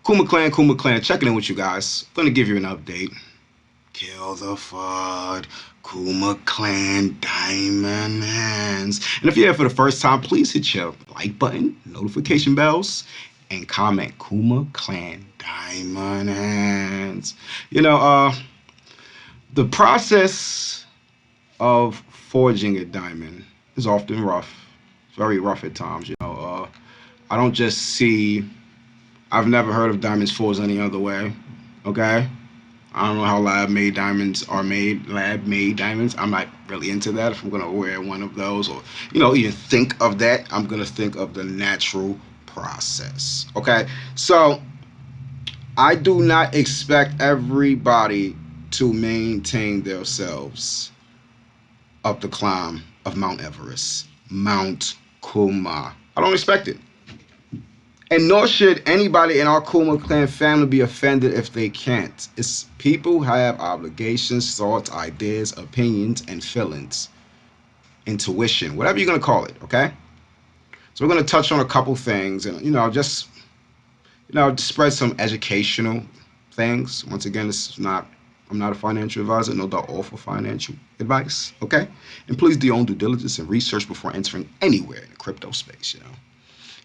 Kuma Clan, checking in with you guys. Gonna give you an update. Kill the FUD, Kuma Clan, Diamond Hands. And if you're here for the first time, please hit your like button, notification bells, and comment Kuma Clan, Diamond Hands. The process of forging a diamond is often rough. It's very rough at times. I don't just see. I've never heard of diamonds forged any other way. Okay. I don't know how lab-made diamonds are made. Lab-made diamonds. I'm not really into that. If I'm gonna wear one of those, or even think of that, I'm gonna think of the natural process. Okay. So I do not expect everybody to maintain themselves up the climb of Mount Everest, Mount Kuma. I don't expect it. And nor should anybody in our Kuma Clan family be offended if they can't. It's people have obligations, thoughts, ideas, opinions, and feelings. Intuition, whatever you're going to call it, okay? So we're going to touch on a couple things and, just spread some educational things. Once again, I'm not a financial advisor, no doubt offer financial advice, okay? And please do your own due diligence and research before entering anywhere in the crypto space,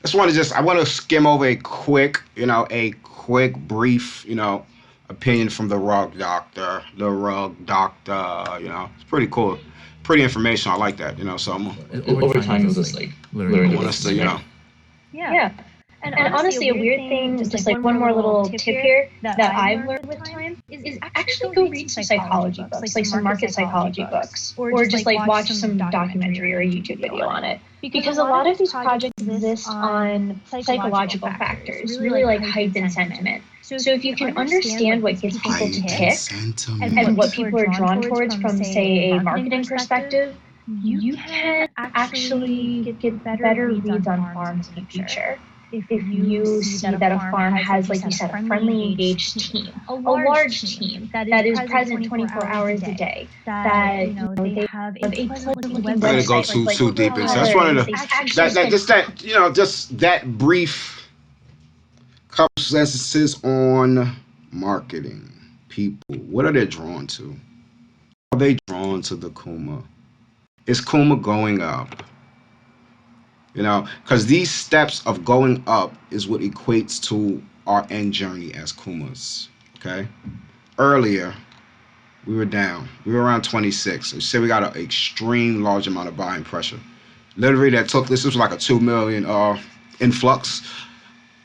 I want to skim over a quick brief, opinion from the rug doctor. It's pretty cool. Pretty information. I like that, so over time, it was just like learning. I want us to, Yeah. And honestly, a weird thing, just like one more little tip here that I've learned with time is actually go read some psychology books, like some market psychology books, or just like watch some documentary or a YouTube video on it. Because a lot of these projects exist on psychological factors, really like hype and sentiment. So if you can understand what gets people to tick and what people are drawn towards from, say, a marketing perspective, you can actually get better reads on farms in the future. If you see that a farm has, like you said, a friendly, engaged team, a large team that is present 24 hours a day, that they have a pleasant-looking website. I'm gonna go too deep into. That's one of the just that brief couple sentences on marketing. People, what are they drawn to? Are they drawn to the Kuma? Is Kuma going up? Because these steps of going up is what equates to our end journey as Kumas. Okay. Earlier, we were down. We were around 26. So say we got an extreme large amount of buying pressure. Literally, this was like a 2 million influx,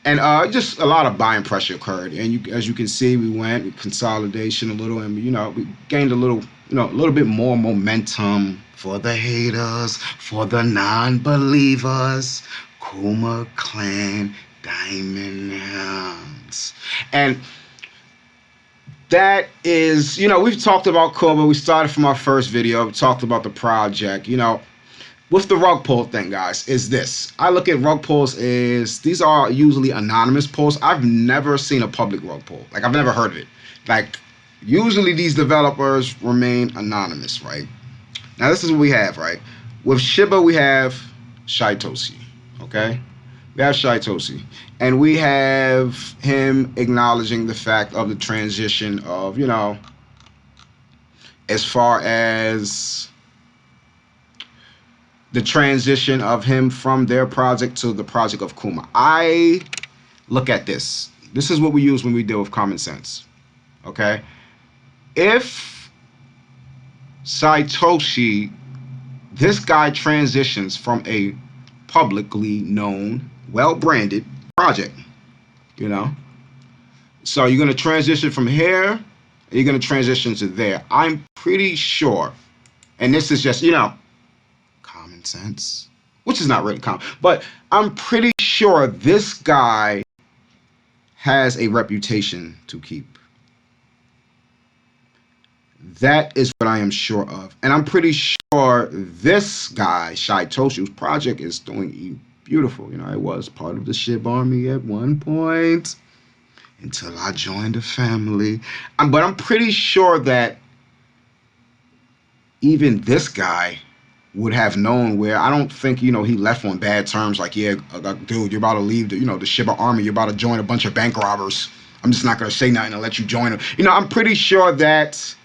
and just a lot of buying pressure occurred. And as you can see, we went with consolidation a little, and we gained a little bit more momentum. For the haters, for the non-believers, Kuma Clan, Diamond Hands. And that is, we've talked about Kuma. We started from our first video. We talked about the project. With the rug pull thing, guys, is this. I look at rug pulls these are usually anonymous pulls. I've never seen a public rug pull. Like, I've never heard of it. Like, usually these developers remain anonymous, right? Now, this is what we have, right? With Shiba, we have Shaitoshi, okay? We have Shaitoshi. And we have him acknowledging the fact of the transition of, as far as the transition of him from their project to the project of Kuma. I look at this. This is what we use when we deal with common sense, okay? If Satoshi, this guy transitions from a publicly known, well-branded project, So you're going to transition from here, and you're going to transition to there. I'm pretty sure, and this is just, common sense, which is not really common, but I'm pretty sure this guy has a reputation to keep. That is what I am sure of. And I'm pretty sure this guy, Shaitoshi's project, is doing beautiful. I was part of the SHIB army at one point until I joined the family. But I'm pretty sure that even this guy would have known where I don't think, he left on bad terms. Like, yeah, dude, you're about to leave the Shiba army. You're about to join a bunch of bank robbers. I'm just not going to say nothing and let you join them. I'm pretty sure that,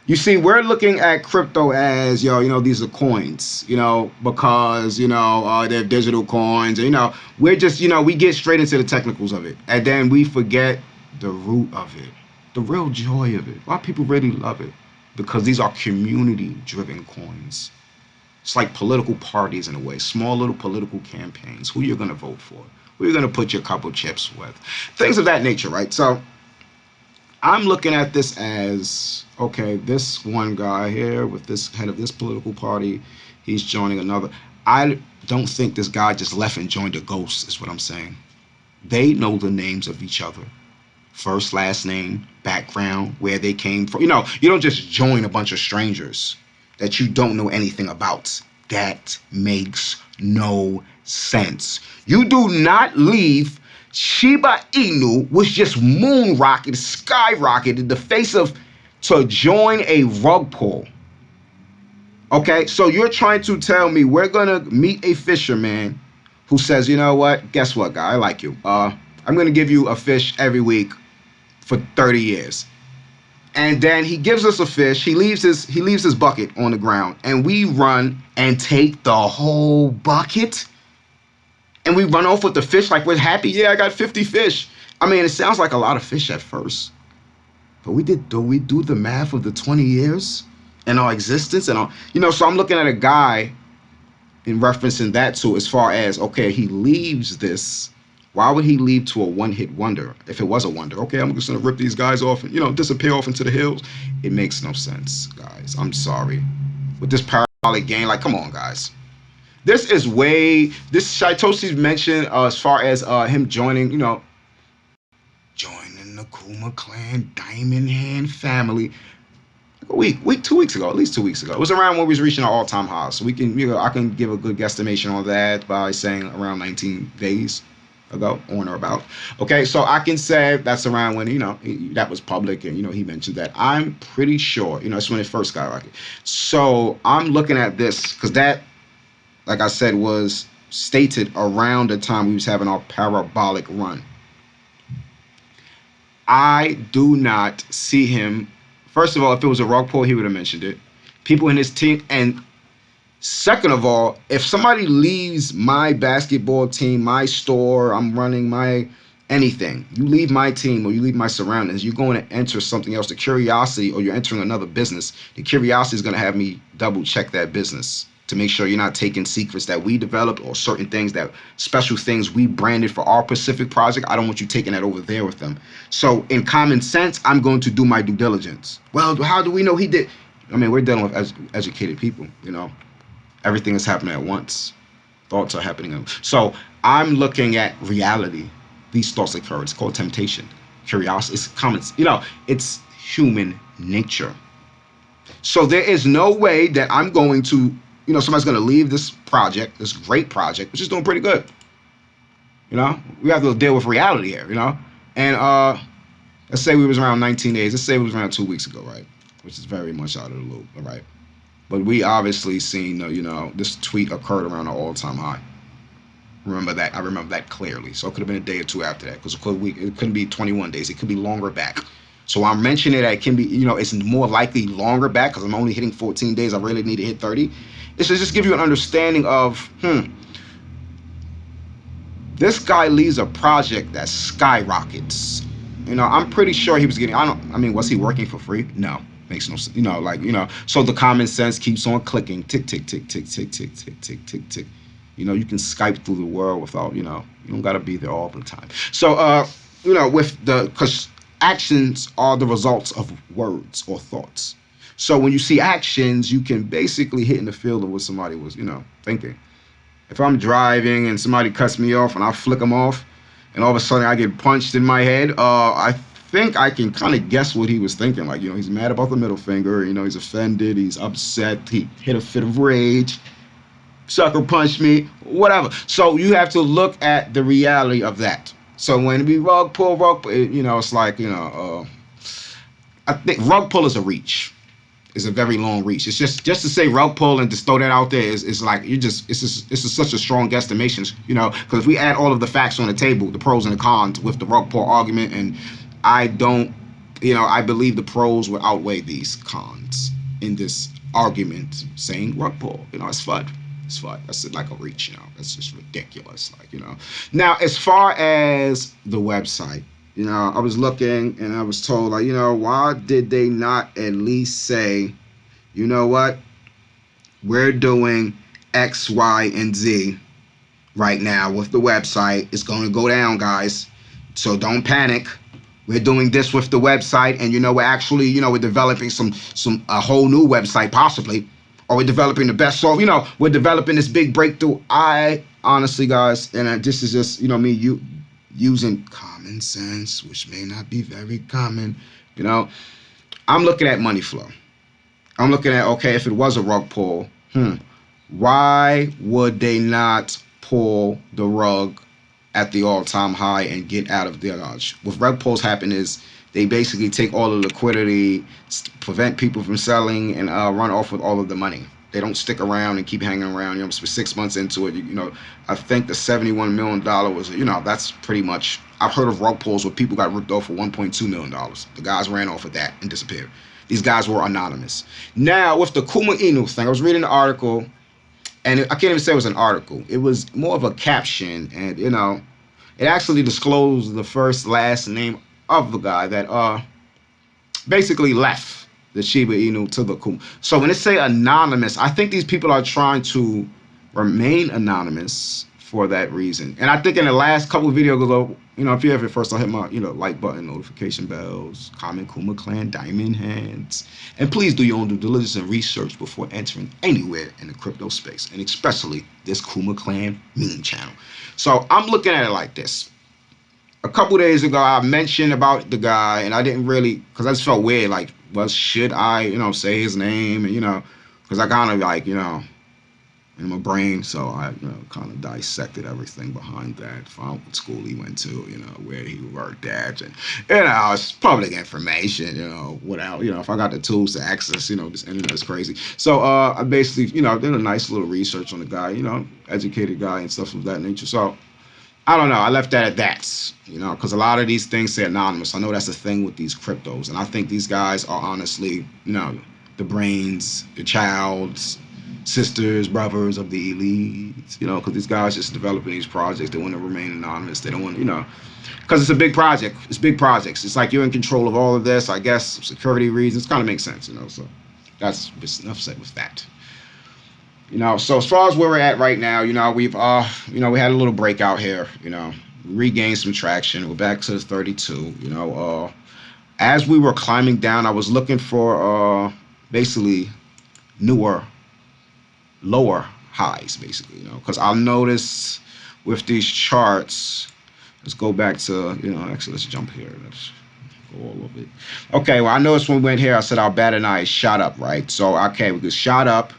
you see, we're looking at crypto as, these are coins, because, they're digital coins. And, we're just, we get straight into the technicals of it. And then we forget the root of it, the real joy of it. A lot of people really love it because these are community-driven coins. It's like political parties in a way, small little political campaigns. Who you're going to vote for, who you're going to put your couple chips with, things of that nature, right? So I'm looking at this as, okay, this one guy here with this head of this political party, he's joining another. I don't think this guy just left and joined a ghost, is what I'm saying. They know the names of each other. First, last name, background, where they came from. You don't just join a bunch of strangers that you don't know anything about. That makes no sense. You do not leave Shiba Inu, which just skyrocketed the face of, to join a rug pull. Okay, so you're trying to tell me we're gonna meet a fisherman who says, you know what? Guess what, guy? I like you. I'm gonna give you a fish every week for 30 years. And then he gives us a fish. He leaves his bucket on the ground, and we run and take the whole bucket. And we run off with the fish like we're happy. Yeah, I got 50 fish. I mean, it sounds like a lot of fish at first, but we do the math of the 20 years and our existence and so I'm looking at a guy in referencing that to as far as, okay, he leaves this. Why would he leave to a one-hit wonder? If it was a wonder, okay, I'm just gonna rip these guys off and disappear off into the hills. It makes no sense, guys. I'm sorry. With this parabolic game, like, come on, guys. This Shaitoshi's mentioned as far as him joining, joining the Kuma Clan Diamond Hand family. At least 2 weeks ago. It was around when we was reaching our all-time high. So I can give a good guesstimation on that by saying around 19 days ago, on or about. Okay, so I can say that's around when that was public, and he mentioned that. I'm pretty sure that's when it first skyrocketed. So I'm looking at this because that, like I said, was stated around the time we was having our parabolic run. I do not see him. First of all, if it was a rug pull, he would have mentioned it. People in his team. And second of all, if somebody leaves my basketball team, my store, I'm running my anything, you leave my team or you leave my surroundings, you're going to enter something else. The curiosity, or you're entering another business, the curiosity is going to have me double check that business to make sure you're not taking secrets that we developed or certain things special things we branded for our Pacific project. I don't want you taking that over there with them. So in common sense, I'm going to do my due diligence. Well, how do we know he did? I mean, we're dealing with educated people, Everything is happening at once. Thoughts are happening. So I'm looking at reality. These thoughts occur. It's called temptation. Curiosity. It's common. It's human nature. So there is no way that I'm going to, somebody's going to leave this project, this great project, which is doing pretty good. We have to deal with reality here, And let's say we was around 19 days. Let's say it was around 2 weeks ago, right? Which is very much out of the loop, all right? But we obviously seen, this tweet occurred around an all-time high. Remember that. I remember that clearly. So it could have been a day or two after that, because it couldn't be 21 days. It could be longer back. So I'm mentioning that it can be, it's more likely longer back because I'm only hitting 14 days. I really need to hit 30. It's to just give you an understanding of, this guy leaves a project that skyrockets. I'm pretty sure he was getting, was he working for free? No. Makes no sense. So the common sense keeps on clicking. Tick, tick, tick, tick, tick, tick, tick, tick, tick, tick. You can Skype through the world without, you don't got to be there all the time. So, because actions are the results of words or thoughts. So when you see actions, you can basically hit in the field of what somebody was, thinking. If I'm driving and somebody cuts me off and I flick them off, and all of a sudden I get punched in my head, I think I can kind of guess what he was thinking. Like, he's mad about the middle finger, he's offended, he's upset, he hit a fit of rage, sucker punched me, whatever. So you have to look at the reality of that. So when we rug pull, it's like, I think rug pull is a reach. is a very long reach. It's just to say rug pull and just throw that out there is like it's such a strong guesstimation, because if we add all of the facts on the table, the pros and the cons with the rug pull argument, and I don't, I believe the pros will outweigh these cons in this argument saying rug pull. It's FUD. It's FUD. That's like a reach. That's just ridiculous. Now as far as the website. I was looking and I was told, why did they not at least say, you know what? We're doing X, Y, and Z right now with the website. It's going to go down, guys. So don't panic. We're doing this with the website, and we're actually, we're developing a whole new website possibly, or we're developing the best. So, we're developing this big breakthrough. I honestly, guys, and this is just, me, using common sense, which may not be very common, I'm looking at money flow. I'm looking at, okay, if it was a rug pull, why would they not pull the rug at the all-time high and get out of their lodge? What rug pulls happen is they basically take all the liquidity, prevent people from selling, and run off with all of the money. They don't stick around and keep hanging around. For 6 months into it, I think the $71 million was, that's pretty much. I've heard of rug pulls where people got ripped off for $1.2 million. The guys ran off with that and disappeared. These guys were anonymous. Now with the Kuma Inu thing, I was reading an article, and I can't even say it was an article. It was more of a caption, and it actually disclosed the first last name of the guy that basically left the Shiba Inu to the Kuma. So when they say anonymous, I think these people are trying to remain anonymous for that reason. And I think in the last couple of videos ago, if you're ever first, I'll hit my, like button, notification bells, comment Kuma Klan, diamond hands. And please do your own due diligence and research before entering anywhere in the crypto space, and especially this Kuma Klan meme channel. So I'm looking at it like this. A couple days ago, I mentioned about the guy, and I didn't really, because I just felt weird, like, well, should I, say his name, and, because I kind of like, in my brain, so I, kind of dissected everything behind that, found what school he went to, where he worked at, and, it's public information, without, if I got the tools to access, this internet is crazy. So, I basically, did a nice little research on the guy, educated guy and stuff of that nature. So, I don't know. I left that at that, because a lot of these things say anonymous. I know that's the thing with these cryptos. And I think these guys are honestly, the brains, the childs, sisters, brothers of the elites, because these guys just developing these projects. They want to remain anonymous. They don't want, because it's a big project. It's big projects. It's like you're in control of all of this, I guess, security reasons. Kind of makes sense, so that's just enough said with that. So as far as where we're at right now, we've, we had a little breakout here, regained some traction. We're back to the 32, as we were climbing down, I was looking for, basically lower highs, basically, because I'll notice with these charts, let's go back to, actually, let's jump here. Let's go all of it. Okay, well, I noticed when we went here, I said our batting eye shot up, right? So, okay, we could shot up.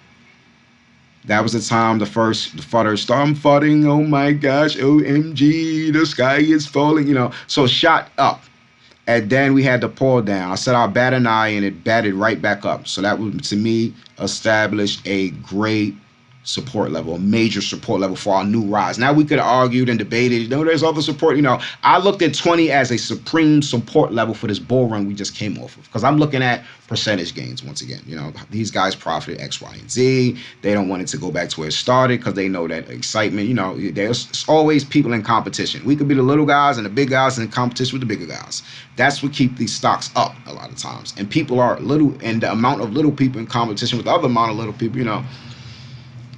That was the time the fudder started. I'm fudding, oh my gosh, OMG, the sky is falling, So shot up. And then we had to pull down. I said our bat an eye, and it batted right back up. So that would, to me, establish a great support level, a major support level for our new rise. Now we could have argued and debated, there's other support. I looked at 20 as a supreme support level for this bull run we just came off of, because I'm looking at percentage gains once again. These guys profited X, Y, and Z. They don't want it to go back to where it started because they know that excitement, there's always people in competition. We could be the little guys and the big guys in competition with the bigger guys. That's what keep these stocks up a lot of times. And people are little, and the amount of little people in competition with the other amount of little people,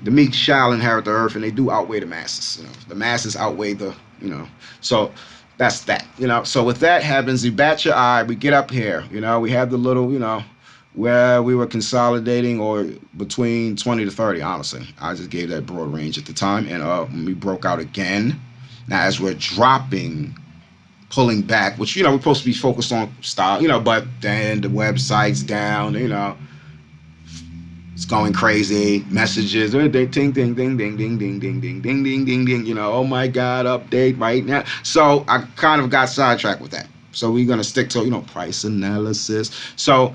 the meek shall inherit the earth, and they do outweigh the masses. The masses outweigh the, so that's that. So with that happens, you bat your eye, we get up here, we have the little, where we were consolidating, or between 20 to 30, honestly. I just gave that broad range at the time, and when we broke out again, now as we're dropping, pulling back, which, we're supposed to be focused on style, but then the website's down, it's going crazy. Messages, ding, ding, ding, ding, ding, ding, ding, ding, ding, ding, ding, ding, ding. Oh my God, update right now. So I kind of got sidetracked with that. So we're gonna stick to, price analysis. So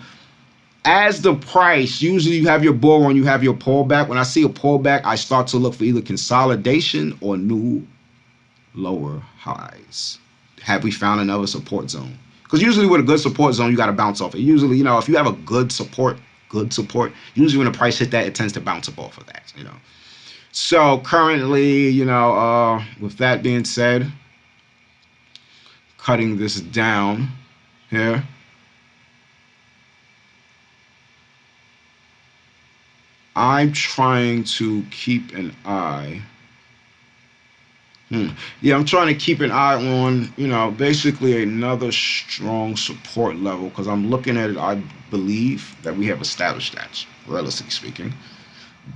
as the price, usually you have your bull run, you have your pullback. When I see a pullback, I start to look for either consolidation or new lower highs. Have we found another support zone? Because usually with a good support zone, you got to bounce off it. Usually, if you have a good support, usually when the price hit that, it tends to bounce up off of that. So currently, with that being said, cutting this down here. I'm trying to keep an eye. Yeah, I'm trying to keep an eye on, basically another strong support level, because I'm looking at it. I believe that we have established that, realistically speaking.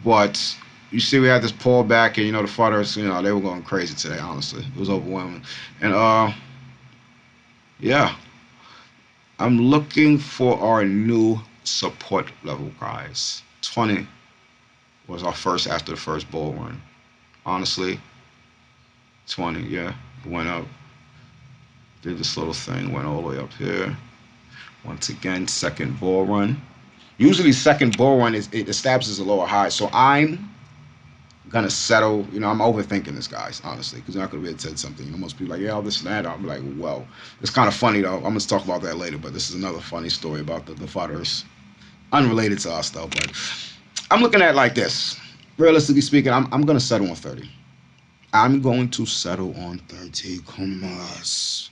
But you see, we had this pullback, and the FUDers, they were going crazy today. Honestly, it was overwhelming. And yeah, I'm looking for our new support level, guys. 20 was our first after the first bull run. Honestly, 20, yeah, went up. Did this little thing, went all the way up here. Once again, second bull run. Usually, second bull run it establishes a lower high. So I'm gonna settle. I'm overthinking this, guys, honestly, because you're not gonna be able to say something. Most people are like, yeah, all this and that. I'm like, well, it's kind of funny though. I'm gonna talk about that later, but this is another funny story about the FUDers, unrelated to us though. But I'm looking at it like this. Realistically speaking, I'm gonna settle on 30. I'm going to settle on 30 Kumas.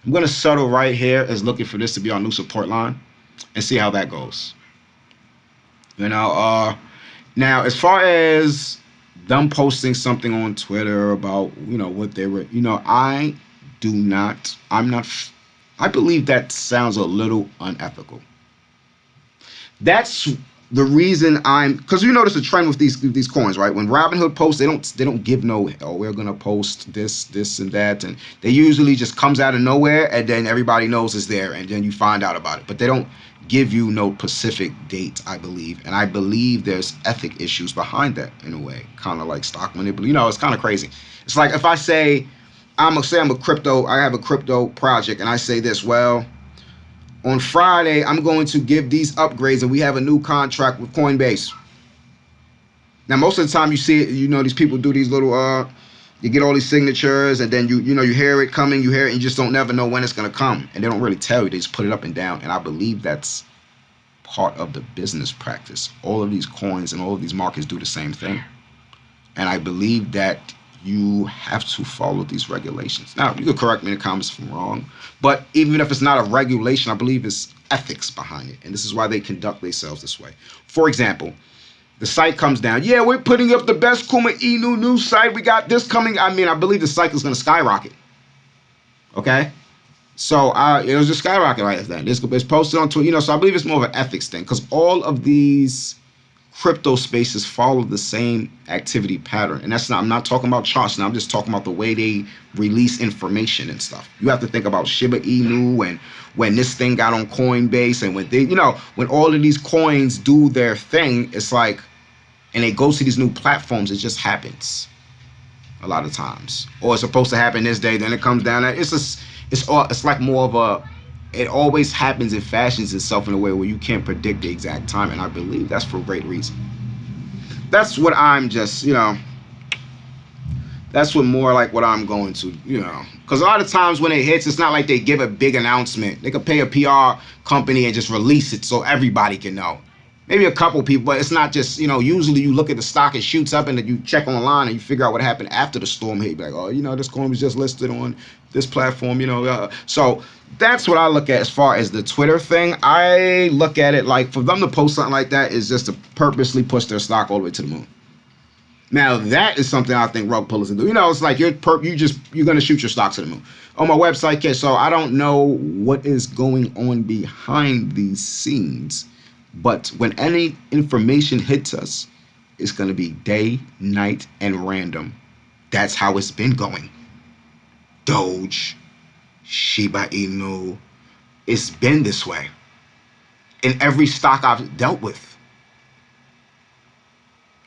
I'm going to settle right here as looking for this to be our new support line and see how that goes. Now, as far as them posting something on Twitter about, what they were, I believe that sounds a little unethical. That's the reason because you notice a trend with these coins, right? When Robinhood posts, they don't give no, we're gonna post this and that, and they usually just comes out of nowhere, and then everybody knows it's there, and then you find out about it. But they don't give you no specific date, I believe, and I believe there's ethic issues behind that in a way, kind of like stock manipulation. It's kind of crazy. It's like if I say I have a crypto project, and I say this, well, on Friday, I'm going to give these upgrades, and we have a new contract with Coinbase. Now, most of the time you see it, these people do these little, you get all these signatures, and then you hear it coming, you hear it, and you just don't never know when it's going to come. And they don't really tell you. They just put it up and down. And I believe that's part of the business practice. All of these coins and all of these markets do the same thing. And I believe that you have to follow these regulations. Now, you can correct me in the comments if I'm wrong, but even if it's not a regulation, I believe it's ethics behind it, and this is why they conduct themselves this way. For example, the site comes down. Yeah, we're putting up the best Kuma Inu news site. We got this coming. I believe the site is going to skyrocket. Okay? So it was just skyrocket right then. It's posted on Twitter, so I believe it's more of an ethics thing, because all of these crypto spaces follow the same activity pattern, and I'm not talking about charts now. I'm just talking about the way they release information and stuff. You have to think about Shiba Inu and when this thing got on Coinbase, and when they, when all of these coins do their thing, it's like, and it goes to these new platforms, it just happens a lot of times, or it's supposed to happen this day, then it comes down. It's like more of a, it always happens and fashions itself in a way where you can't predict the exact time, and I believe that's for a great reason. That's what I'm just, that's what more like what I'm going to, because a lot of times when it hits, it's not like they give a big announcement. They could pay a PR company and just release it so everybody can know. Maybe a couple people, but it's not just, usually you look at the stock, it shoots up, and then you check online and you figure out what happened after the storm hit. You're like, oh, this coin was just listed on this platform, So that's what I look at as far as the Twitter thing. I look at it like for them to post something like that is just to purposely push their stock all the way to the moon. Now that is something I think rug pullers do. It's like you're going to shoot your stock to the moon. On my website, so I don't know what is going on behind these scenes. But when any information hits us, it's going to be day, night, and random. That's how it's been going. Doge, Shiba Inu, it's been this way in every stock I've dealt with.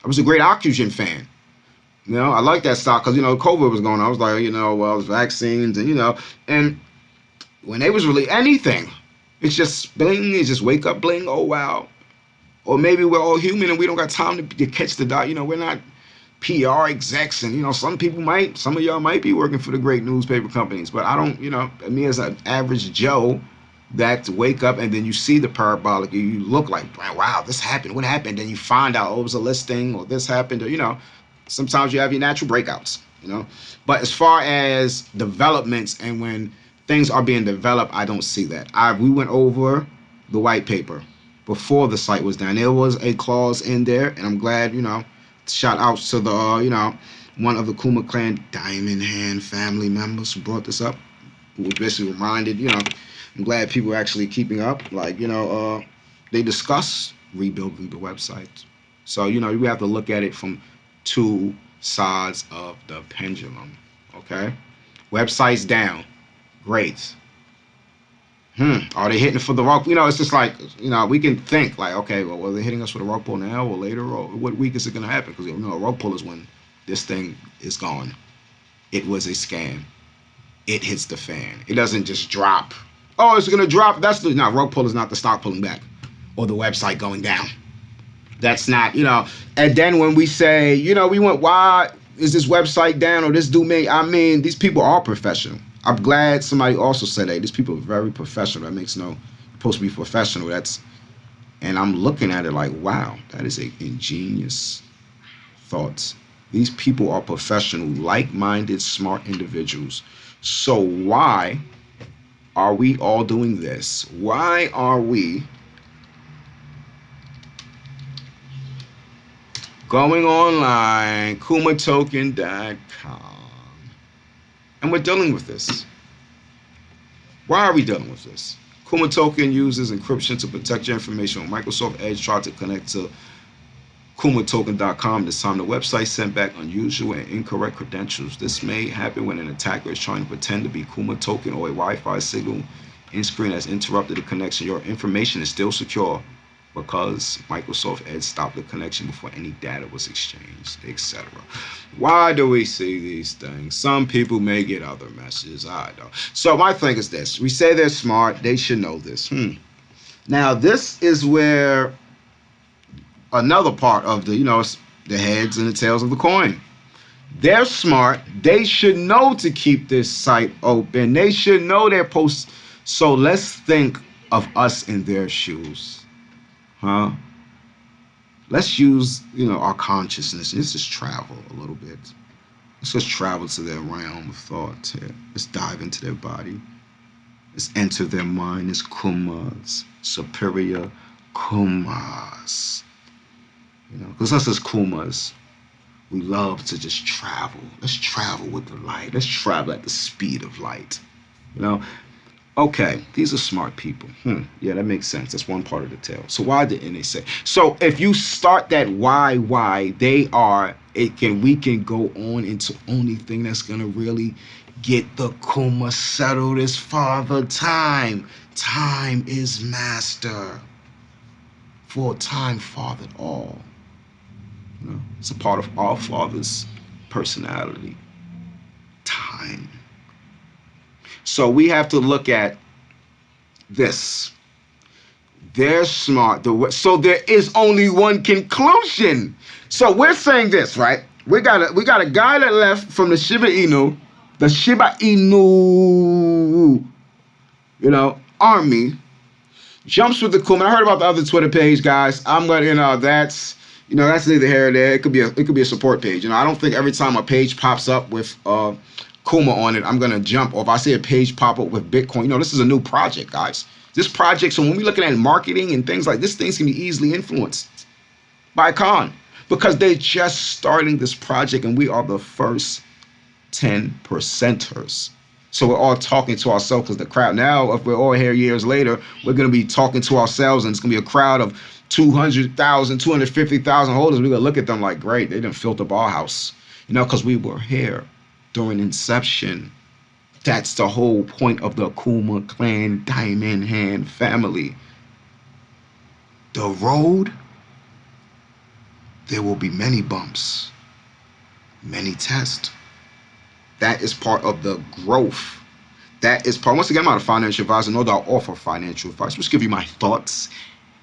I was a great Oxygen fan. I like that stock because, COVID was going on. I was like, well, it's vaccines and, and when they was really anything, It's just bling. It's just wake up bling. Oh wow. Or maybe we're all human and we don't got time to catch the dot. We're not PR execs, and some of y'all might be working for the great newspaper companies, but I don't. Me as an average Joe, that wake up and then you see the parabolic, you look like, wow, this happened. What happened? Then you find out, oh, it was a listing, or this happened, or sometimes you have your natural breakouts. But as far as developments and when things are being developed, I don't see that. We went over the white paper before the site was down. There was a clause in there, and I'm glad, shout outs to the, one of the Kuma Klan Diamond Hand family members who brought this up, who was basically reminded, I'm glad people are actually keeping up. Like, they discuss rebuilding the website. So, we have to look at it from two sides of the pendulum. Okay? Website's down. Great. Are they hitting for the rock? It's just like, we can think like, okay, well, are they hitting us for the rug pull now or later, or what week is it going to happen? Because, a rug pull is when this thing is gone. It was a scam. It hits the fan. It doesn't just drop. Oh, it's going to drop. Rug pull is not the stock pulling back or the website going down. That's not, and then when we say, why is this website down or this domain? I mean, these people are professional. I'm glad somebody also said, hey, these people are very professional. That makes supposed to be professional. And I'm looking at it like, wow, that is a ingenious thought. These people are professional, like-minded, smart individuals. So why are we all doing this? Why are we going online, kumatoken.com, and we're dealing with this? Why are we dealing with this? Kuma Token uses encryption to protect your information. When Microsoft Edge tried to connect to kumatoken.com this time, the website sent back unusual and incorrect credentials. This may happen when an attacker is trying to pretend to be Kuma Token or a Wi-Fi signal in screen has interrupted the connection. Your information is still secure because Microsoft Edge stopped the connection before any data was exchanged, etc. Why do we see these things? Some people may get other messages. I don't. So my thing is this. We say they're smart. They should know this. Now, this is where another part of the, the heads and the tails of the coin. They're smart. They should know to keep this site open. They should know their posts. So let's think of us in their shoes. Let's use, our consciousness. Let's just travel a little bit. Let's just travel to their realm of thought here. Let's dive into their body. Let's enter their mind as Kumas, superior Kumas. Because us as Kumas, we love to just travel. Let's travel with the light. Let's travel at the speed of light. Okay, these are smart people. Yeah, that makes sense. That's one part of the tale. So why didn't they say? So if you start that why they are, we can go on into only thing that's gonna really get the Kuma settled is Father Time. Time is master. For time fathered all. It's a part of our Father's personality. Time. So we have to look at this. They're smart. So there is only one conclusion. So we're saying this, right? We got a guy that left from the Shiba Inu, army, jumps with the Kuma. I heard about the other Twitter page, guys. I'm gonna, that's neither here nor there. It could be a support page. I don't think every time a page pops up with Kuma on it, I'm gonna jump. Or if I see a page pop up with Bitcoin, this is a new project, guys. This project, so when we're looking at marketing and things like this, things can be easily influenced by Khan because they're just starting this project and we are the first 10%ers. So we're all talking to ourselves because the crowd now, if we're all here years later, we're gonna be talking to ourselves and it's gonna be a crowd of 200,000, 250,000 holders. We're gonna look at them like, great, they done filled up our house, because we were here during inception. That's the whole point of the Kuma Klan Diamond Hand family. The road, there will be many bumps, many tests. That is part of the growth. that is part. Once again, I'm not a financial advisor, nor do I offer financial advice. Just give you my thoughts,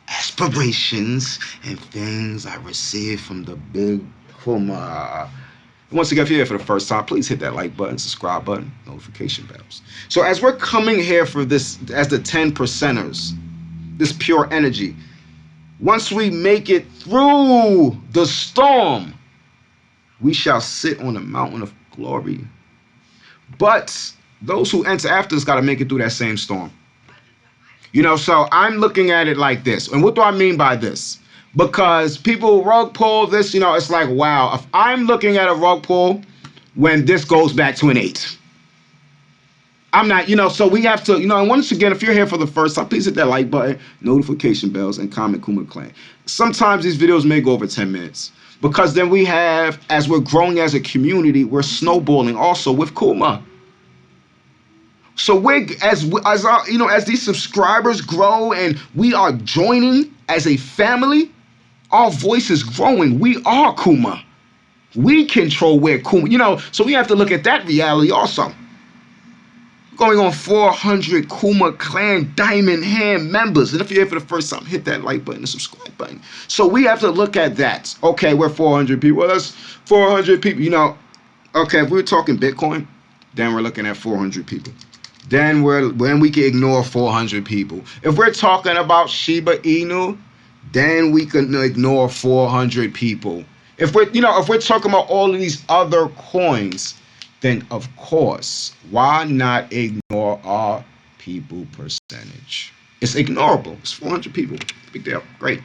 aspirations, and things I received from the big Kuma. Once again, if you're here for the first time, please hit that like button, subscribe button, notification bells. So as we're coming here for this, as the 10 percenters, this pure energy, once we make it through the storm, we shall sit on the mountain of glory. But those who enter after us got to make it through that same storm. So I'm looking at it like this. And what do I mean by this? Because people rug pull this, it's like, wow, if I'm looking at a rug pull when this goes back to an 8. I'm not, so we have to, and once again, if you're here for the first time, please hit that like button, notification bells, and comment Kuma Klan. Sometimes these videos may go over 10 minutes because then we have, as we're growing as a community, we're snowballing also with Kuma. So as these subscribers grow and we are joining as a family, our voice is growing. We are Kuma. We control where Kuma, so we have to look at that reality also. Going on 400 Kuma Klan Diamond Hand members. And if you're here for the first time, hit that like button and subscribe button. So we have to look at that. Okay, we're 400 people. Well, that's 400 people. Okay, if we're talking Bitcoin, then we're looking at 400 people. Then we can ignore 400 people. If we're talking about Shiba Inu, then we can ignore 400 people. If we're talking about all of these other coins, then of course, why not ignore our people percentage? It's ignorable. It's 400 people. Big deal. Great.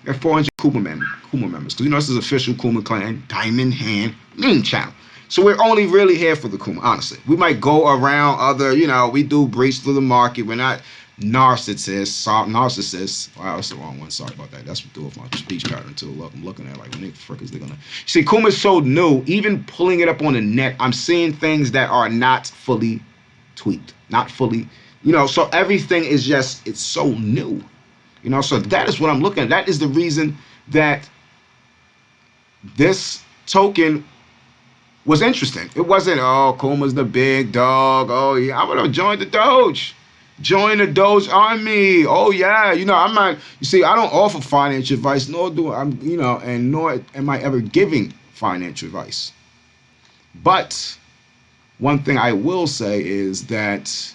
We have 400 Kuma members. Because this is official Kuma Klan Diamond Hand meme channel. So we're only really here for the Kuma, honestly. We might go around other, we do breach through the market. We're not narcissists. Wow, that's the wrong one. Sorry about that. That's what do with my speech pattern too. Look, I'm looking at like, when the frick is they gonna... See, Kuma is so new. Even pulling it up on the net, I'm seeing things that are not fully tweaked. Not fully, so everything is just, it's so new. So that is what I'm looking at. That is the reason that this token was interesting. It wasn't, oh, Kuma's the big dog. Oh, yeah, I'm going to join the Doge. Join the Doge army. Oh, yeah. I'm not, I don't offer financial advice, nor do I, and nor am I ever giving financial advice. But one thing I will say is that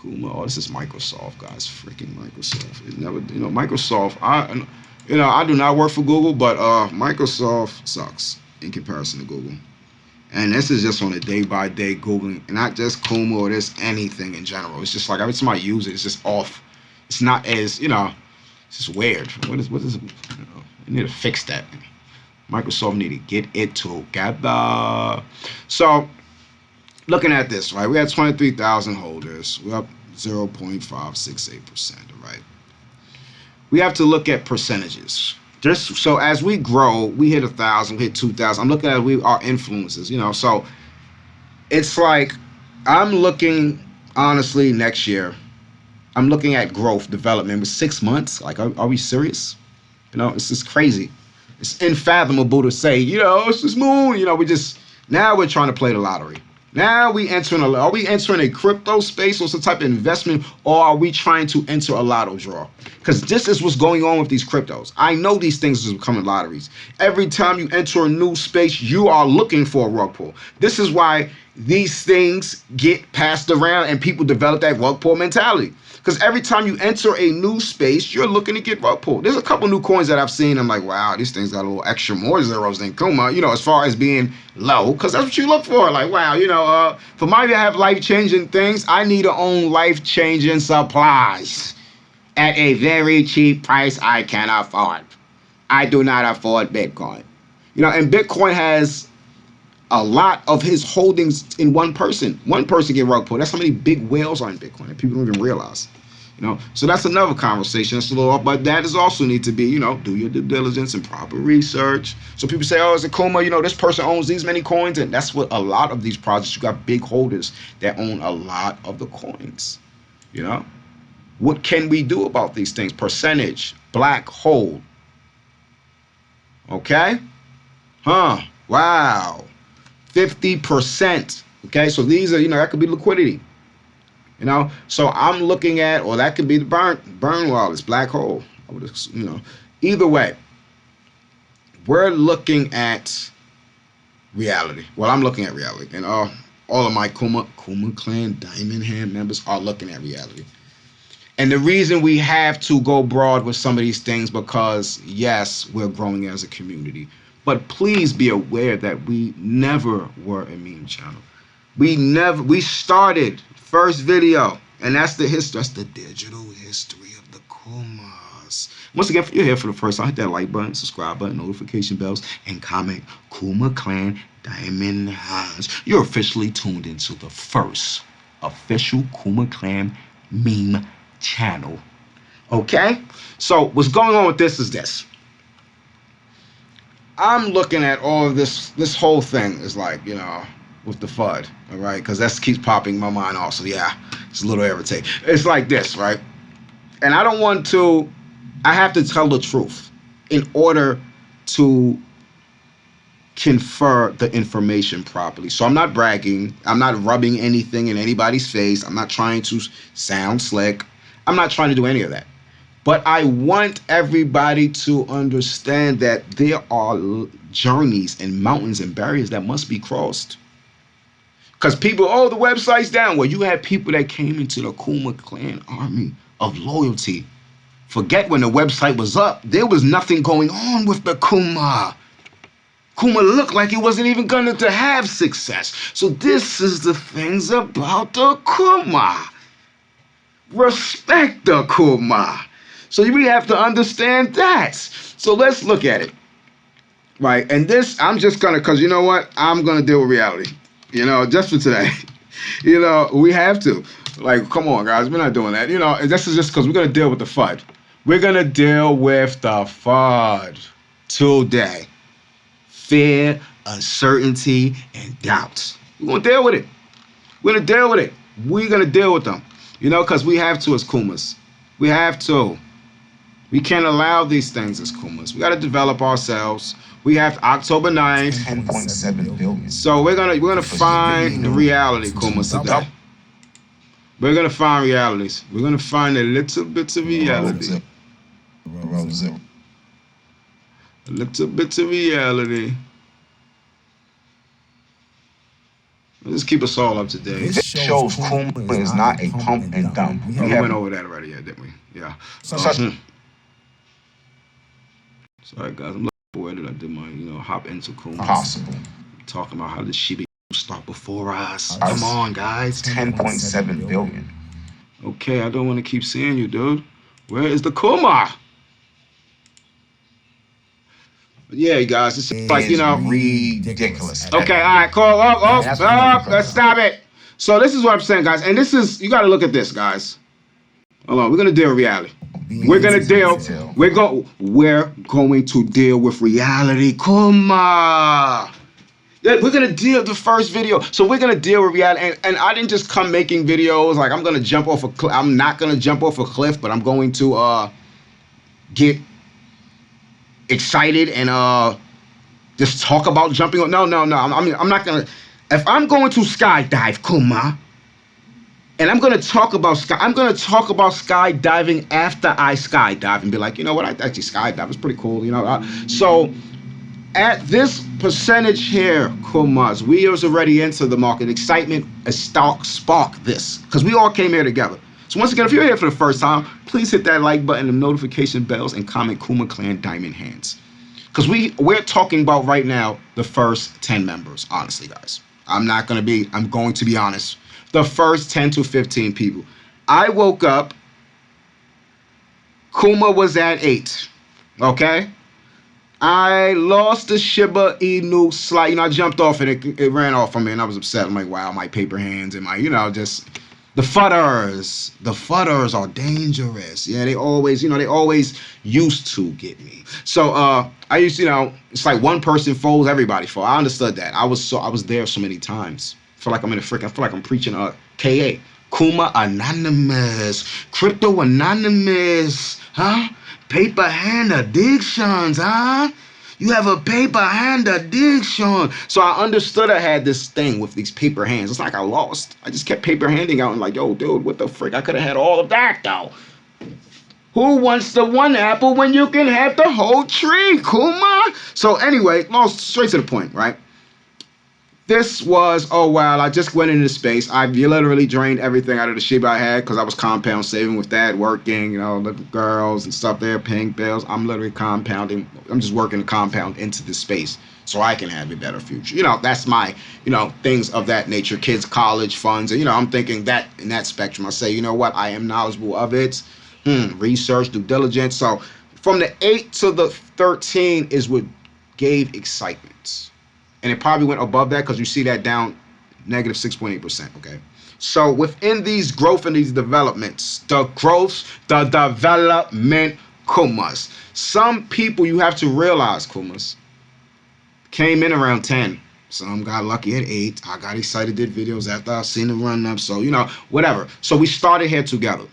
Kuma, this is Microsoft, guys. Freaking Microsoft. It never, Microsoft, I do not work for Google, but Microsoft sucks in comparison to Google. And this is just on a day-by-day Googling, and not just Kuma or this anything in general. It's just like every time I use it, it's just off. It's not as, it's just weird. What is it? You need to fix that. Microsoft need to get it together. So, looking at this, right? We had 23,000 holders. We're up 0.568%, right? We have to look at percentages. Just so as we grow, we hit 1,000, we hit 2,000. I'm looking at our influences, So it's like I'm looking honestly next year. I'm looking at growth development with 6 months. Like, are we serious? It's just crazy. It's unfathomable to say, it's this moon. Now we're trying to play the lottery. Now are we entering a crypto space or some type of investment, or are we trying to enter a lotto draw? Because this is what's going on with these cryptos. I know these things are becoming lotteries. Every time you enter a new space, you are looking for a rug pull. This is why these things get passed around and people develop that rug pull mentality. Because every time you enter a new space, you're looking to get rug pulled. There's a couple new coins that I've seen. I'm like, wow, these things got a little extra more zeros than Kuma, as far as being low. Because that's what you look for. Like, wow, for my to have life-changing things, I need to own life-changing supplies at a very cheap price I can afford. I do not afford Bitcoin. And Bitcoin has a lot of his holdings in one person. One person get rug pulled. That's how many big whales are in Bitcoin that people don't even realize. So that's another conversation. That's a little off, but that is also need to be, do your due diligence and proper research. So people say, oh, it's a Kuma, this person owns these many coins, and that's what a lot of these projects, you got big holders that own a lot of the coins. What can we do about these things? Percentage, black hole. Okay? Wow. 50%. Okay, so these are, that could be liquidity. You know, so I'm looking at, or that could be the burn wall, it's black hole. I would, you know, either way, we're looking at reality. Well, I'm looking at reality, and all of my Kuma Clan Diamond Hand members are looking at reality. And the reason we have to go broad with some of these things because yes, we're growing as a community, but please be aware that we never were a meme channel. We started first video, and that's the history. That's the digital history of the Kumas. Once again, if you're here for the first time, hit that like button, subscribe button, notification bells, and comment Kuma Clan Diamond Hands. You're officially tuned into the first official Kuma Clan meme channel. Okay? So what's going on with this is this. I'm looking at all of this whole thing is like, you know, with the FUD, all right? Because that keeps popping in my mind also. Yeah, it's a little irritating. It's like this, right? And I don't want to, I have to tell the truth in order to confer the information properly. So I'm not bragging. I'm not rubbing anything in anybody's face. I'm not trying to sound slick. I'm not trying to do any of that. But I want everybody to understand that there are journeys and mountains and barriers that must be crossed. Because people, oh, the website's down. Well, you had people that came into the Kuma Clan army of loyalty. Forget when the website was up. There was nothing going on with the Kuma. Kuma looked like he wasn't even going to have success. So this is the things about the Kuma. Respect the Kuma. So you really have to understand that. So let's look at it. Right, and this, I'm just going to, because you know what? I'm going to deal with reality. You know, just for today. You know, we have to. Like, come on, guys. We're not doing that. You know, and this is just because we're going to deal with the FUD. We're going to deal with the FUD today. Fear, uncertainty, and doubts. We're going to deal with it. We're going to deal with it. We're going to deal with them. You know, because we have to as Kumas. We have to. We can't allow these things as Kumas. We got to develop ourselves. We have October 9th. 10.7 billion. So we're gonna find the reality, Kumas, today. We're gonna find realities. We're gonna find a little bit of reality. A little bit of reality. Let's keep us all up to date. This shows Kuma is not a pump and dump. We went over that already, yeah, didn't we? Yeah. Sorry, guys. I'm looking forward that I did my, you know, hop into Kuma. Possible. Talking about how the shiba start before us. Come on, guys. 10.7 billion. Okay, I don't want to keep seeing you, dude. Where is the Kuma? But yeah, you guys, it's like, you know, ridiculous. Okay, all right, cool. Let's stop it. So this is what I'm saying, guys, and this is, you got to look at this, guys. Hold on, we're gonna deal with reality. We're going to deal with reality. Kuma. Yeah, we're going to deal the first video. So we're going to deal with reality. And I didn't just come making videos like I'm going to jump off a cliff. I'm not going to jump off a cliff, but I'm going to get excited and just talk about jumping. No. I'm not going to. If I'm going to skydive, Kuma, and I'm gonna talk about skydiving after I skydive and be like, you know what, I actually skydived. It's pretty cool, you know. So at this percentage here, Kumas, we was already into the market. Excitement spark this, because we all came here together. So once again, if you're here for the first time, please hit that like button, the notification bells, and comment Kuma Clan Diamond Hands. Because we're talking about right now the first 10 members, honestly, guys. I'm going to be honest. The first 10 to 15 people. I woke up, Kuma was at 8, okay? I lost the Shiba Inu slide. You know, I jumped off and it ran off from me and I was upset. I'm like, wow, my paper hands and my, you know, just the fudders. The fudders are dangerous. Yeah, they always used to get me. So I used to, you know, it's like one person folds, everybody folds. I understood that. I was there so many times. I feel like I'm preaching KA. Kuma Anonymous. Crypto Anonymous. Huh? Paper hand addictions, huh? You have a paper hand addiction. So I understood I had this thing with these paper hands. It's like I lost. I just kept paper handing out and like, yo, dude, what the frick? I could have had all of that though. Who wants the one apple when you can have the whole tree, Kuma? So anyway, straight to the point, right? This was, oh wow, I just went into space. I literally drained everything out of the shiba I had because I was compound saving with that, working, the girls and stuff there, paying bills. I'm literally compounding. I'm just working the compound into the space so I can have a better future. That's my, things of that nature, kids, college funds. And, I'm thinking that in that spectrum. I say, you know what, I am knowledgeable of it. Research, due diligence. So from the 8 to the 13 is what gave excitement. And it probably went above that because you see that down negative 6.8%, okay? So within these growth and these developments, the development Kumas. Some people, you have to realize, Kumas, came in around 10. Some got lucky at 8. I got excited, did videos after I seen them run up. So, whatever. So we started here together.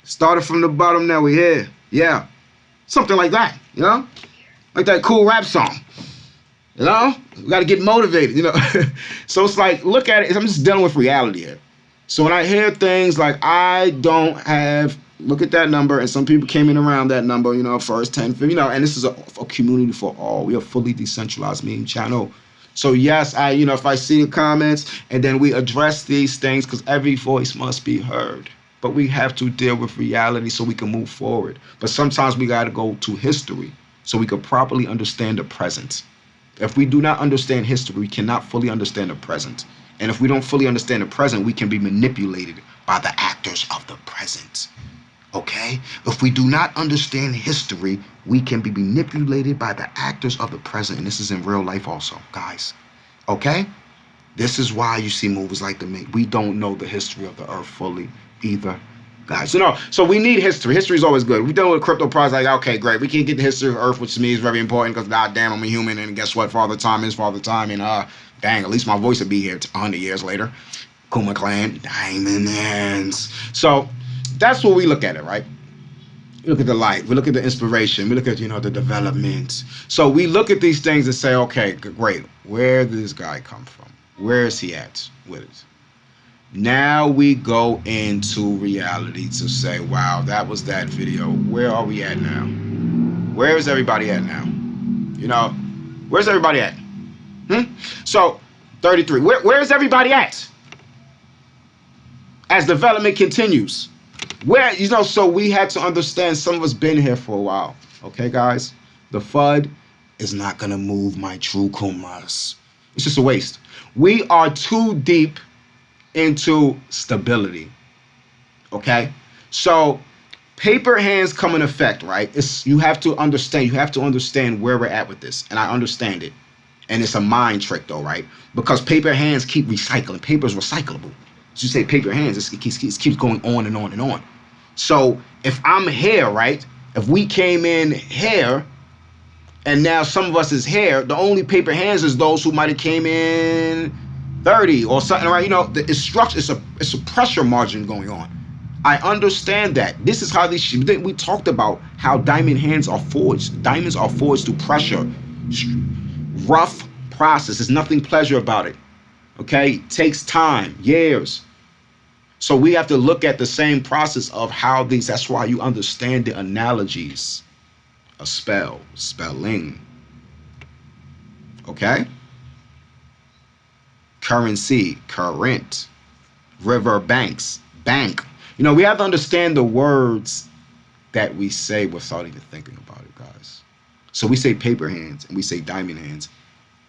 Started from the bottom, now we're here. Yeah. Something like that, Like that cool rap song. We got to get motivated, So it's like, look at it. I'm just dealing with reality here. So when I hear things like, I don't have, look at that number, and some people came in around that number, first 10, 50, and this is a community for all. We are fully decentralized meme channel. So yes, if I see the comments, and then we address these things, because every voice must be heard. But we have to deal with reality so we can move forward. But sometimes we got to go to history so we can properly understand the present. If we do not understand history, we cannot fully understand the present. And if we don't fully understand the present, we can be manipulated by the actors of the present. Okay? If we do not understand history, we can be manipulated by the actors of the present. And this is in real life also, guys. Okay? This is why you see movies like The Meg. We don't know the history of the earth fully either, guys. So we need history. History is always good. We're dealing with crypto projects, like, okay, great. We can't get the history of Earth, which to me is very important because, goddamn, I'm a human, and guess what? Father Time is Father Time, and dang, at least my voice will be here 100 years later. Kuma Klan, diamond hands. So that's what we look at it, right? We look at the light. We look at the inspiration. We look at, the development. So we look at these things and say, okay, great. Where did this guy come from? Where is he at with it? Now we go into reality to say, wow, that was that video. Where are we at now? Where is everybody at now? Where's everybody at? So, 33. Where is everybody at? As development continues. So we had to understand some of us been here for a while. Okay, guys? The FUD is not going to move my true Kumas. It's just a waste. We are too deep into stability. Okay? So paper hands come in effect, right? You have to understand where we're at with this. And I understand it. And it's a mind trick though, right? Because paper hands keep recycling. Paper is recyclable. As you say paper hands, it keeps going on and on and on. So if I'm here, right? If we came in here and now some of us is here, the only paper hands is those who might have came in 30 or something, right? It's a pressure margin going on. I understand that. This is how we talked about how diamond hands are forged. Diamonds are forged through pressure. Rough process. There's nothing pleasure about it. Okay? It takes time, years. So we have to look at the same process of how these, that's why you understand the analogies. A spell, spelling. Okay? Currency, current, river, banks, bank. We have to understand the words that we say without even thinking about it, guys. So we say paper hands and we say diamond hands.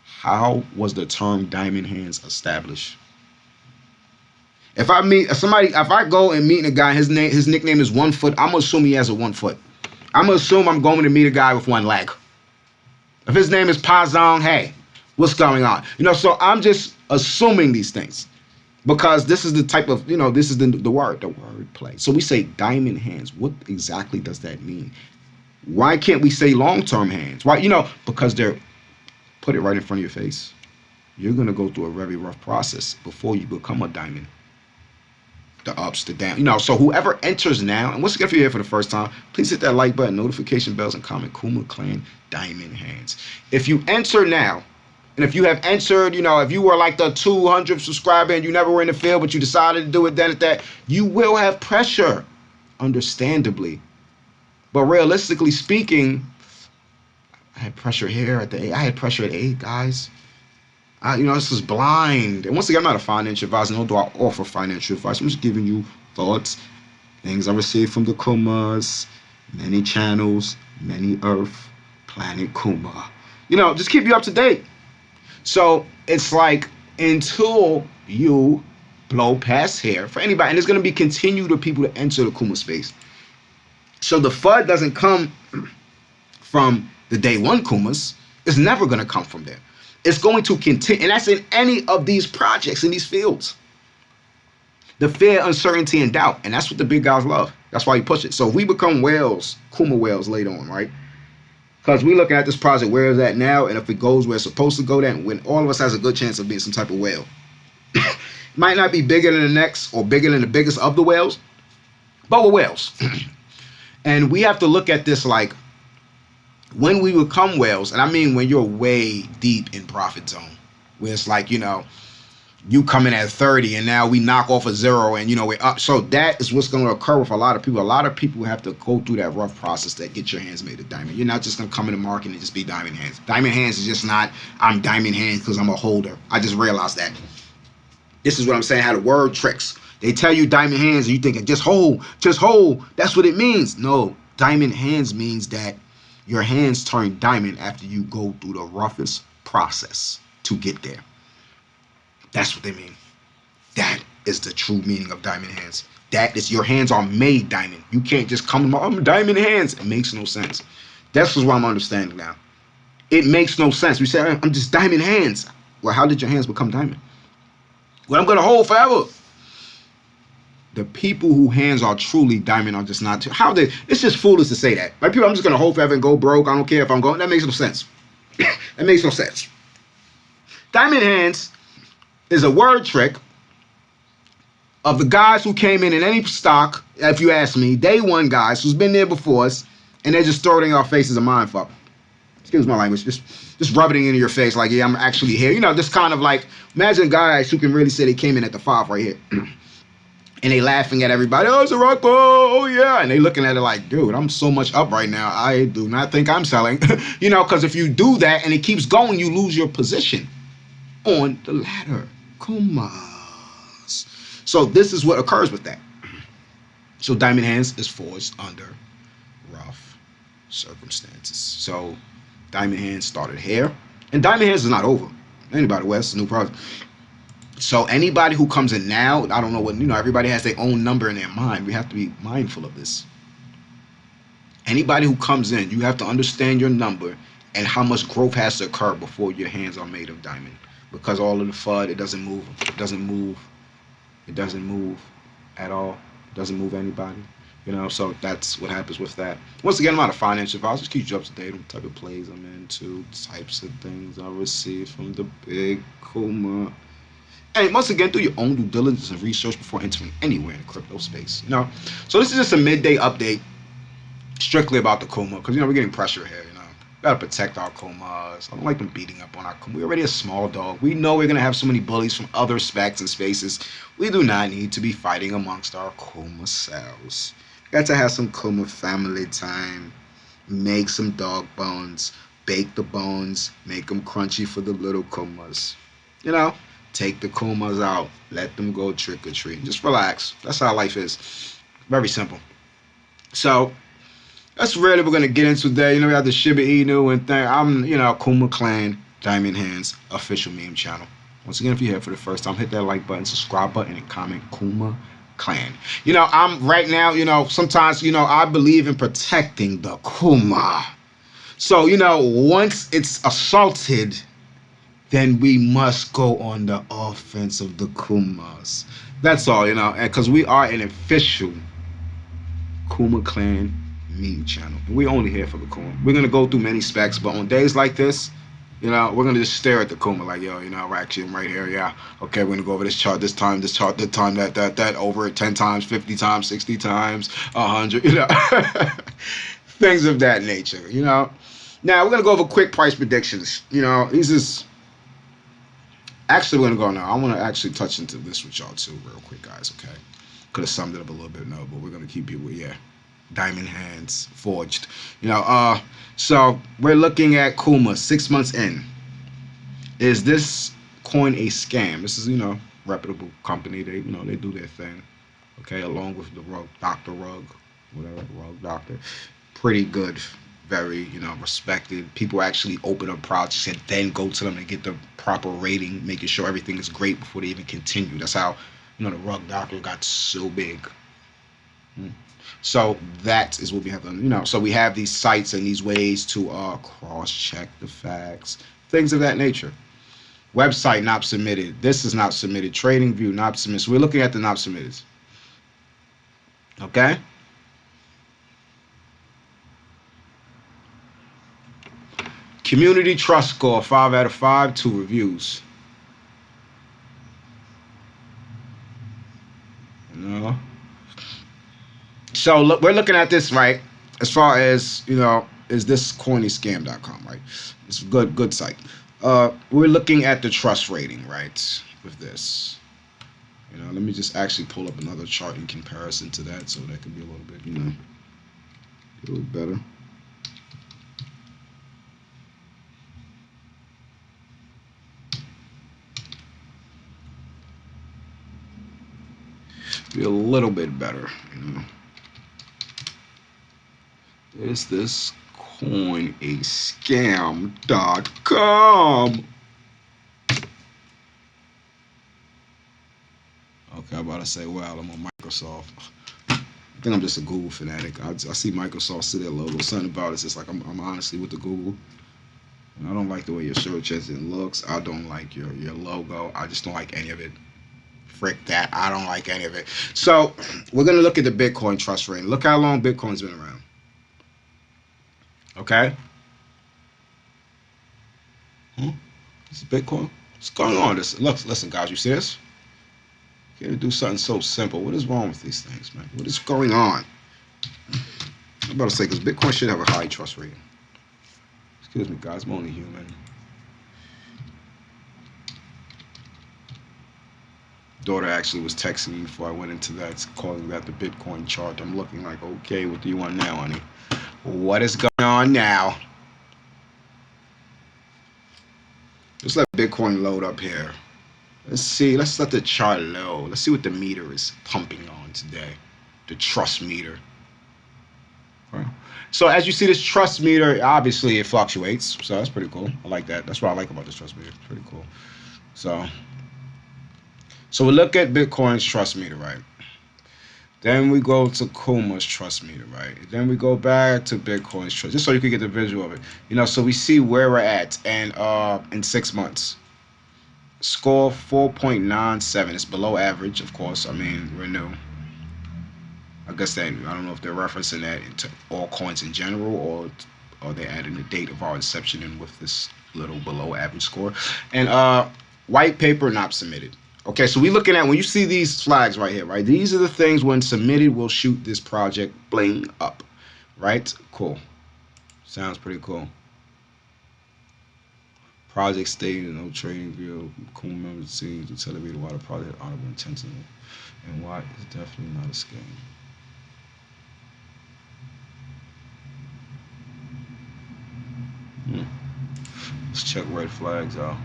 How was the term diamond hands established? If I meet somebody, if I go and meet a guy, his nickname is 1 foot, I'm gonna assume he has a 1 foot. I'm gonna assume I'm going to meet a guy with 1 leg. If his name is Pazong, hey, what's going on? So I'm just assuming these things because this is the type of, this is the word play. So we say diamond hands. What exactly does that mean? Why can't we say long-term hands? Why? Because they're, put it right in front of your face. You're going to go through a very rough process before you become a diamond. the ups, the downs. You know, so whoever enters now, and once again, if you're here for the first time, please hit that like button, notification bells, and comment Kuma Klan Diamond Hands. If you enter now, and if you have entered, you know, if you were like the 200 subscriber and you never were in the field, but you decided to do it then at that, you will have pressure, understandably. But realistically speaking, I had pressure here at the 8. I had pressure at 8, guys. You know, this is blind. And once again, I'm not a financial advisor, nor do I offer financial advice. I'm just giving you thoughts, things I received from the Kumas, many channels, many Earth, planet Kuma. You know, just keep you up to date. So it's like until you blow past here for anybody, and there's going to be continued of people to enter the Kuma space. So the FUD doesn't come from the day one Kumas. It's never going to come from there. It's going to continue, and that's in any of these projects in these fields. The fear, uncertainty, and doubt, and that's what the big guys love. That's why you push it. So if we become whales, Kuma whales later on, right? Because we're looking at this project, where is that now, and if it goes where it's supposed to go, then when all of us has a good chance of being some type of whale. Might not be bigger than the next or bigger than the biggest of the whales, but we're whales. And we have to look at this like, when we become whales, and I mean when you're way deep in profit zone, where it's like, you know, you come in at 30 and now we knock off a 0 and, you know, we're up. So that is what's going to occur with a lot of people. A lot of people have to go through that rough process that get your hands made a diamond. You're not just going to come in the market and just be diamond hands. Diamond hands is just not, I'm diamond hands because I'm a holder. I just realized that. This is what I'm saying, how the word tricks. They tell you diamond hands and you think, just hold. That's what it means. No, diamond hands means that your hands turn diamond after you go through the roughest process to get there. That's what they mean. That is the true meaning of diamond hands. That is, your hands are made diamond. You can't just come to I'm diamond hands. It makes no sense. That's what I'm understanding now. It makes no sense. We say, I'm just diamond hands. Well, how did your hands become diamond? Well, I'm going to hold forever. The people whose hands are truly diamond are just not. It's just foolish to say that. Like, people, I'm just going to hold forever and go broke. I don't care if I'm going. That makes no sense. That makes no sense. Diamond hands is a word trick of the guys who came in any stock, if you ask me, day one guys who's been there before us, and they just throw it in our faces a mind fuck. Excuse my language. Just rub it into your face like, yeah, I'm actually here. You know, this kind of like, imagine guys who can really say they came in at the 5 right here. And they laughing at everybody. Oh, it's a rock ball. Oh, yeah. And they looking at it like, dude, I'm so much up right now. I do not think I'm selling. You know, because if you do that and it keeps going, you lose your position on the ladder. Kumas. So this is what occurs with that. So diamond hands is forged under rough circumstances. So diamond hands started here. And diamond hands is not over. Anybody, West, a new project. So anybody who comes in now, I don't know what, you know, everybody has their own number in their mind. We have to be mindful of this. Anybody who comes in, you have to understand your number and how much growth has to occur before your hands are made of diamond. Because all of the FUD, it doesn't move. It doesn't move. It doesn't move at all. It doesn't move anybody. You know, so that's what happens with that. Once again, I'm not a financial advisor. Just keep you up to date on the type of plays I'm into, types of things I receive from the big Kuma. And once again, do your own due diligence and research before entering anywhere in the crypto space. You know, so this is just a midday update, strictly about the Kuma, because, you know, we're getting pressure here. You know, gotta protect our Kumas. I don't like them beating up on our Kuma. We're already a small dog. We know we're gonna have so many bullies from other specs and spaces. We do not need to be fighting amongst our Kuma selves. Got to have some Kuma family time. Make some dog bones. Bake the bones. Make them crunchy for the little Kumas. You know. Take the Kumas out. Let them go trick or treat. Just relax. That's how life is. Very simple. So that's really what we're gonna get into today. You know, we have the Shiba Inu and thing. I'm, you know, Kuma Klan Diamond Hands official meme channel. Once again, if you're here for the first time, hit that like button, subscribe button, and comment Kuma Klan. You know, I'm right now. You know, sometimes, you know, I believe in protecting the Kuma. So, you know, once it's assaulted, then we must go on the offense of the Kumas. That's all, you know, because we are an official Kuma Klan meme channel. We're only here for the Kuma. We're going to go through many specs, but on days like this, You know, we're gonna just stare at the Kuma like, yo, you know, actually, I'm right here. Yeah, okay, we're gonna go over this chart this time, this chart that time, that over it 10 times, 50 times, 60 times, 100. You know, things of that nature. You know. Now we're gonna go over quick price predictions. You know, these is actually we're gonna go now. I want to actually touch into this with y'all too, real quick, guys. Okay, could have summed it up a little bit, no, but we're gonna keep you with diamond hands forged. You know, so we're looking at Kuma 6 months in. Is this coin a scam? This is, reputable company. They do their thing. Okay, along with the Rug, whatever, Rug Doctor. Pretty good, very, respected. People actually open up projects and then go to them and get the proper rating, making sure everything is great before they even continue. That's how, the Rug Doctor got so big. So that is what we have done. So we have these sites and these ways to cross-check the facts, things of that nature. Website not submitted. This is not submitted. Trading view not submitted. So we're looking at the not submitted. Okay? Community trust score, 5 out of 5, 2 reviews. So look, we're looking at this, right? As far as, is this coinyscam.com, right? It's a good site. We're looking at the trust rating, right? With this. Let me just actually pull up another chart in comparison to that so that could be a little bit, a little better. Be a little bit better, Is this coinascam.com? Okay, I'm about to say, well, I'm on Microsoft. I think I'm just a Google fanatic. I see Microsoft see their logo. Something about it's just like I'm honestly with the Google. And I don't like the way your search engine looks. I don't like your logo. I just don't like any of it. Frick that. I don't like any of it. So we're gonna look at the Bitcoin trust rating. Look how long Bitcoin's been around. Okay. This is Bitcoin. What's going on? Listen, guys. You see this? Here to do something so simple. What is wrong with these things, man? What is going on? I'm about to say, because Bitcoin should have a high trust rating. Excuse me, guys. I'm only human. Daughter actually was texting me before I went into that, calling that the Bitcoin chart. I'm looking like, okay, what do you want now, honey? What is going on now? Let's let Bitcoin load up here. Let's see. Let's let the chart load. Let's see what the meter is pumping on today. The trust meter. Okay. So as you see, this trust meter, obviously it fluctuates. So that's pretty cool. I like that. That's what I like about this trust meter. It's pretty cool. So we look at Bitcoin's trust meter, right? Then we go to Kuma's trust meter, right? Then we go back to Bitcoin's trust, just so you can get the visual of it. So we see where we're at, and in 6 months. Score 4.97. It's below average, of course. I mean, we're new. I guess that, I don't know if they're referencing that into all coins in general, or they're adding the date of our inception in with this little below average score. And white paper not submitted. Okay, so we're looking at, when you see these flags right here, right? These are the things when submitted will shoot this project bling up, right? Cool. Sounds pretty cool. Project stated no trading view. Cool members seems to tell me why the project honorable intentional and why it's definitely not a scam. Let's check red flags out.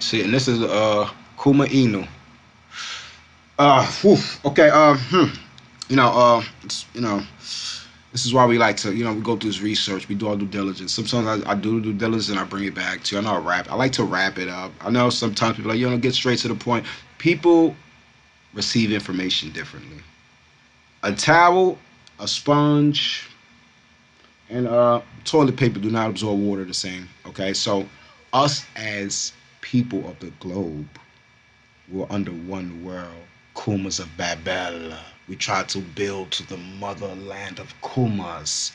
See, and this is Kuma Inu. Okay. This is why we like to, we go through this research. We do our due diligence. Sometimes I do due diligence and I bring it back to you. I like to wrap it up. I know sometimes people are like, get straight to the point. People receive information differently. A towel, a sponge, and toilet paper do not absorb water the same. Okay, so us as people of the globe, we're under one world. Kumas of Babel. We try to build to the motherland of Kumas.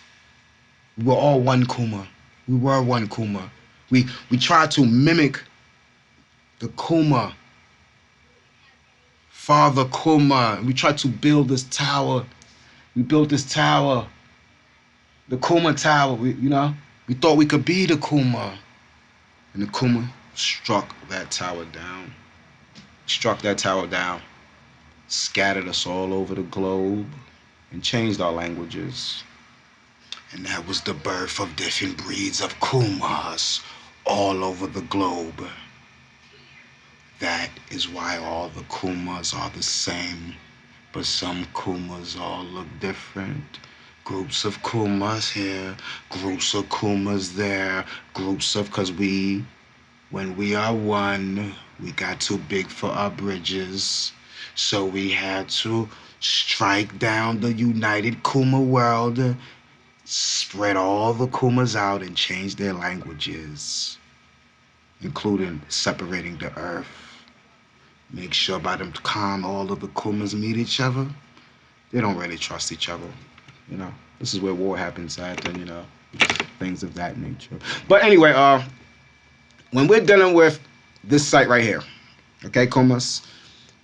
We were all one Kuma. We were one Kuma. We tried to mimic the Kuma, Father Kuma. We tried to build this tower. We built this tower, the Kuma Tower. We thought we could be the Kuma, and the Kuma struck that tower down. Struck that tower down, scattered us all over the globe, and changed our languages. And that was the birth of different breeds of Kumas all over the globe. That is why all the Kumas are the same, but some Kumas all look different. Groups of Kumas here, groups of Kumas there, because when we are one, we got too big for our bridges. So we had to strike down the united Kuma world, spread all the Kumas out and change their languages, including separating the earth. Make sure by the time all of the Kumas meet each other, they don't really trust each other. This is where war happens at, and things of that nature. But anyway, when we're dealing with this site right here, okay, Kumas,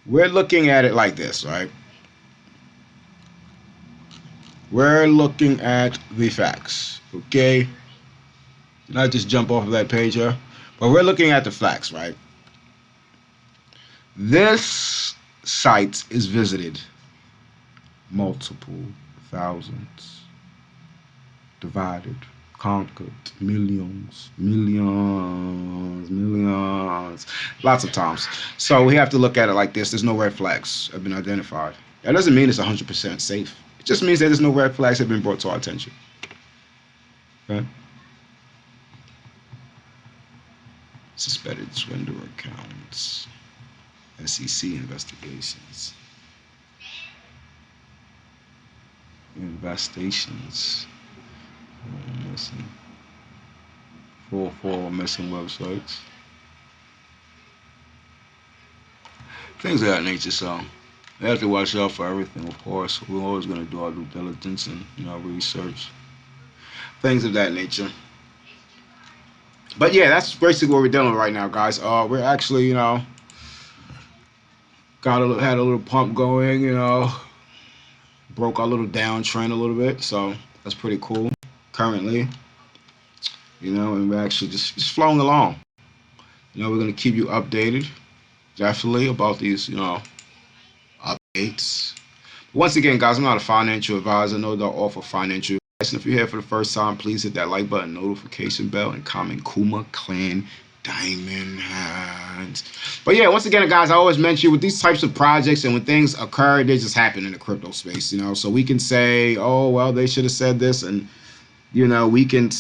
we're looking at it like this, right? We're looking at the facts, okay? Not just jump off of that page here, but we're looking at the facts, right? This site is visited multiple thousands, divided, conquered, millions, lots of times. So we have to look at it like this. There's no red flags have been identified. That doesn't mean it's 100% safe. It just means that there's no red flags have been brought to our attention. Okay? Suspected swindler accounts. SEC investigations. Investigations. Missing. 4 missing websites. Things of that nature, so we have to watch out for everything, of course. We're always going to do our due diligence and research. Things of that nature. But yeah, that's basically what we're dealing with right now, guys. We're actually, had a little pump going, broke our little downtrend a little bit, so that's pretty cool currently, and we're actually just flowing along. We're going to keep you updated, definitely, about these, updates. Once again, guys, I'm not a financial advisor. No, don't offer financial advice. And if you're here for the first time, please hit that like button, notification bell, and comment Kuma Klan Diamond Hands. But yeah, once again, guys, I always mention with these types of projects and when things occur, they just happen in the crypto space, So we can say, oh, well, they should have said this, and we can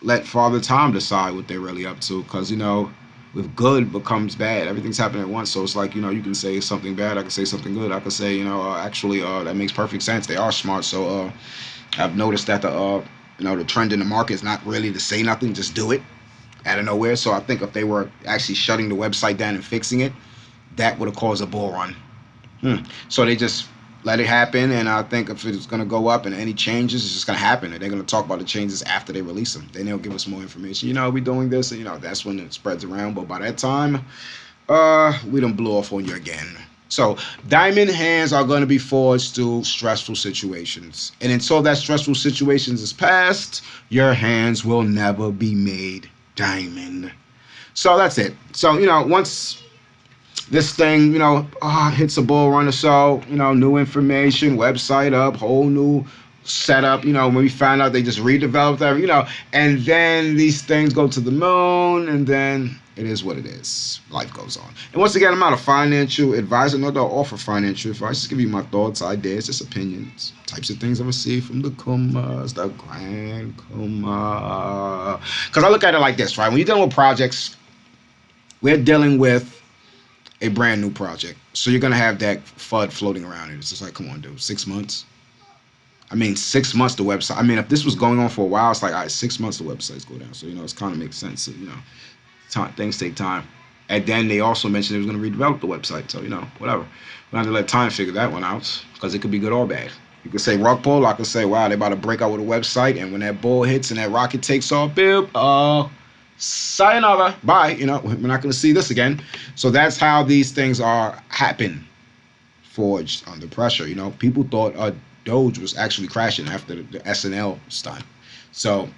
let Father Time decide what they're really up to, because with good becomes bad. Everything's happening at once, so it's like you can say something bad, I can say something good, I can say actually that makes perfect sense. They are smart, so I've noticed that the trend in the market is not really to say nothing, just do it out of nowhere. So I think if they were actually shutting the website down and fixing it, that would have caused a bull run. So they just let it happen, and I think if it's going to go up and any changes, it's just going to happen, and they're going to talk about the changes after they release them. Then they'll give us more information. We're doing this, and that's when it spreads around. But by that time, we done blew off on you again. So diamond hands are going to be forged through stressful situations, and until that stressful situations is past, your hands will never be made diamond. So that's it. So once this thing hits a bull run or so, new information, website up, whole new setup, when we find out they just redeveloped that, and then these things go to the moon, and then it is what it is. Life goes on. And once again, I'm not a financial advisor, nor do I offer financial advice. Just give you my thoughts, ideas, just opinions, types of things I receive from the Kumas, the Grand Kuma. Because I look at it like this, right? When you're dealing with projects, we're dealing with a brand new project. So you're going to have that FUD floating around. And it's just like, come on, dude, 6 months? I mean, 6 months the website. I mean, if this was going on for a while, it's like, all right, 6 months the websites go down. So, it's kind of makes sense. So, things take time. And then they also mentioned they was going to redevelop the website. So, whatever. We have to let time figure that one out because it could be good or bad. You could say rug pull. I could say, wow, they're about to break out with a website. And when that ball hits and that rocket takes off, sayonara, bye. We're not going to see this again. So that's how these things happen. Forged under pressure. People thought Doge was actually crashing after the SNL stunt. So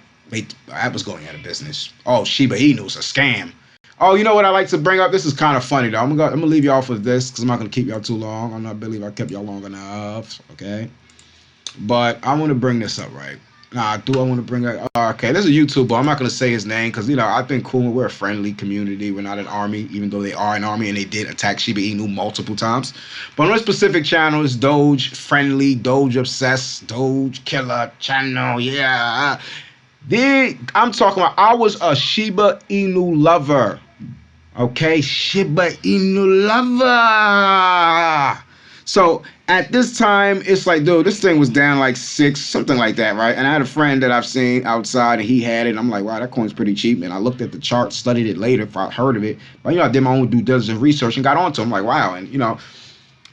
that was going out of business. Oh, Shiba Inu is a scam. Oh, you know what I like to bring up? This is kind of funny though. I'm gonna leave y'all with this because I'm not gonna keep y'all too long. I'm not believe I kept y'all long enough. Okay, but I want to bring this up, right? I want to bring it. Okay, there's a YouTuber. I'm not gonna say his name because I think Kuma, we're a friendly community. We're not an army, even though they are an army and they did attack Shiba Inu multiple times. But on this specific channel is Doge friendly, Doge obsessed, Doge killer channel. Yeah, I'm talking about. I was a Shiba Inu lover. Okay, Shiba Inu lover. So at this time, it's like, dude, this thing was down like 6, something like that, right? And I had a friend that I've seen outside, and he had it. And I'm like, wow, that coin's pretty cheap. And I looked at the chart, studied it later if I heard of it. But I did my own due diligence research and got onto it. I'm like, wow. And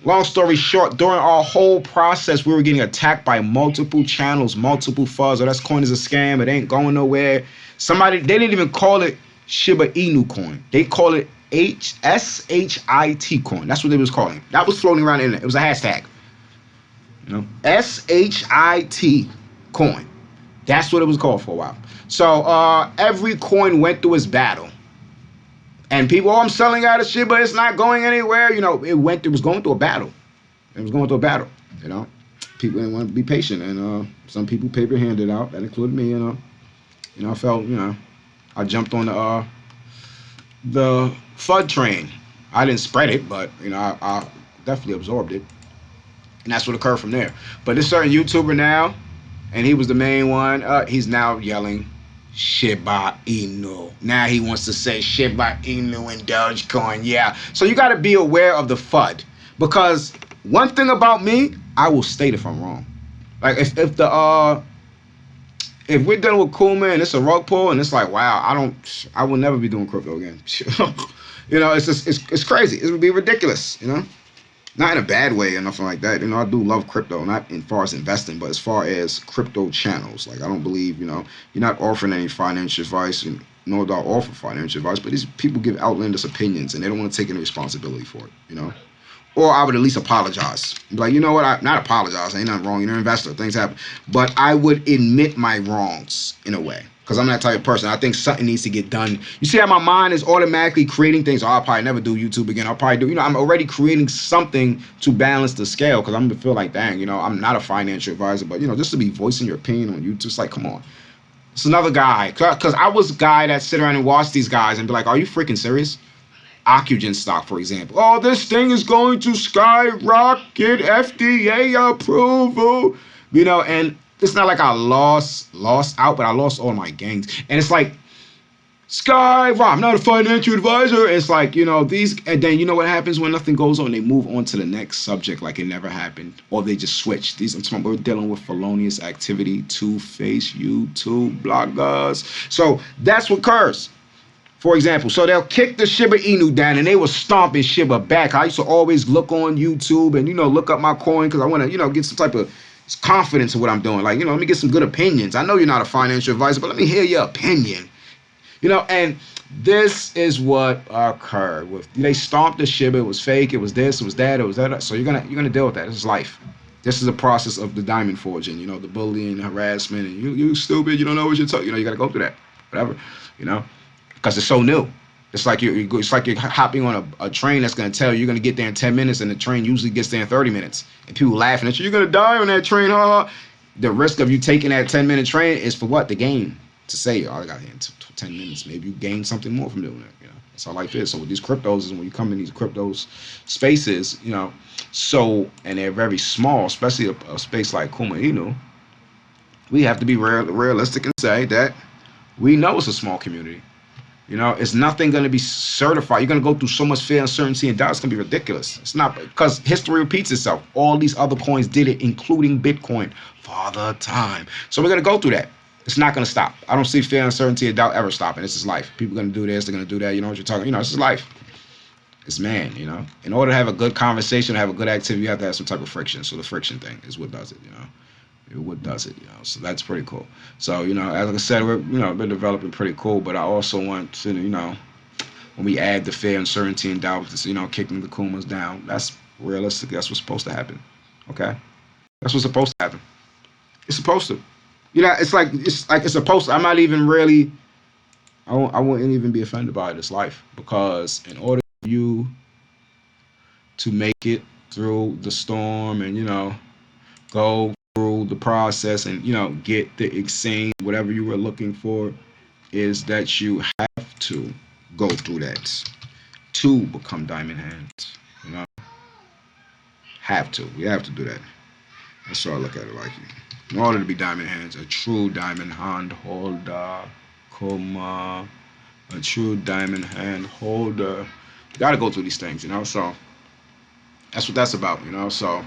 long story short, during our whole process, we were getting attacked by multiple channels, multiple fuzz. Oh, that coin is a scam. It ain't going nowhere. They didn't even call it Shiba Inu coin. They call it SHIT coin. That's what they was calling it. That was floating around the internet. It was a hashtag. SHIT coin. That's what it was called for a while. So every coin went through its battle. And people, I'm selling out of Shiba, it's not going anywhere. It was going through a battle. It was going through a battle. People didn't want to be patient. And some people paper-handed out. That included me, I felt, I jumped on the FUD train. I didn't spread it, but I definitely absorbed it, and that's what occurred from there. But this certain YouTuber now, and he was the main one. He's now yelling Shiba Inu. Now he wants to say Shiba Inu and Dogecoin. Yeah. So you got to be aware of the FUD, because one thing about me, I will state if I'm wrong. Like if we're dealing with Kuma and it's a rug pull and it's like, wow, I will never be doing crypto again. It's just, it's crazy. It would be ridiculous, not in a bad way or nothing like that. I do love crypto, not as far as investing, but as far as crypto channels. Like, I don't believe, you're not offering any financial advice, and nor do I offer financial advice, but these people give outlandish opinions and they don't want to take any responsibility for it, Or I would at least apologize. Be like, you know what? Not apologize. Ain't nothing wrong. You're an investor. Things happen. But I would admit my wrongs in a way. Because I'm that type of person. I think something needs to get done. You see how my mind is automatically creating things. Oh, I'll probably never do YouTube again. I'll probably do, I'm already creating something to balance the scale. Because I'm going to feel like, dang, I'm not a financial advisor. But, just to be voicing your opinion on YouTube, it's like, come on. It's another guy. Because I was a guy that sit around and watch these guys and be like, are you freaking serious? Ocugen stock, for example. Oh, this thing is going to skyrocket, FDA approval. And it's not like I lost out, but I lost all my gains. And it's like, skyrocket. I'm not a financial advisor. It's like, these, and then you know what happens when nothing goes on? They move on to the next subject like it never happened. Or they just switch. We're dealing with felonious activity, two-faced YouTube bloggers. So that's what occurs. For example, so they'll kick the Shiba Inu down and they will stomping Shiba back. I used to always look on YouTube and, look up my coin because I want to, get some type of confidence in what I'm doing. Like, let me get some good opinions. I know you're not a financial advisor, but let me hear your opinion. And this is what occurred. They stomped the Shiba. It was fake. It was this. It was that. It was that. So you're gonna deal with that. This is life. This is a process of the diamond forging. The bullying, harassment, and you stupid. You don't know what you're talking. You got to go through that. Whatever. Because it's so new. It's like you're hopping on a train that's going to tell you you're going to get there in 10 minutes, and the train usually gets there in 30 minutes. And people laughing at you. You're going to die on that train, huh? The risk of you taking that 10-minute train is for what? The gain. To say, I got here in 10 minutes. Maybe you gain something more from doing it. That's how life is. So with these cryptos, is when you come in these crypto spaces, and they're very small, especially a space like Kuma Inu, we have to be realistic and say that we know it's a small community. You know, it's nothing going to be certified. You're going to go through so much fear, uncertainty, and doubt. It's going to be ridiculous. It's not, because history repeats itself. All these other coins did it, including Bitcoin, Father Time. So we're going to go through that. It's not going to stop. I don't see fear, uncertainty, and doubt ever stopping. This is life. People are going to do this. They're going to do that. You know what you're talking. You know, this is life. It's man. You know, in order to have a good conversation, have a good activity, you have to have some type of friction. So the friction thing is what does it. You know. What does it, you know? So that's pretty cool. So, you know, as I said, we're, you know, been developing pretty cool, but I also want to, you know, when we add the fear, uncertainty, and doubt, you know, kicking the Kumas down, that's realistic. That's what's supposed to happen. Okay? That's what's supposed to happen. It's supposed to. You know, it's like it's supposed to. I'm not even really, I wouldn't even be offended by this life, because in order for you to make it through the storm and, you know, go through the process and, you know, get the exchange, whatever you were looking for, is that you have to go through that to become diamond hands. You know, have to. You have to do that. That's why I look at it like you. In order to be diamond hands, a true diamond hand holder, Kuma, a true diamond hand holder. You got to go through these things, you know. So that's what that's about, you know. So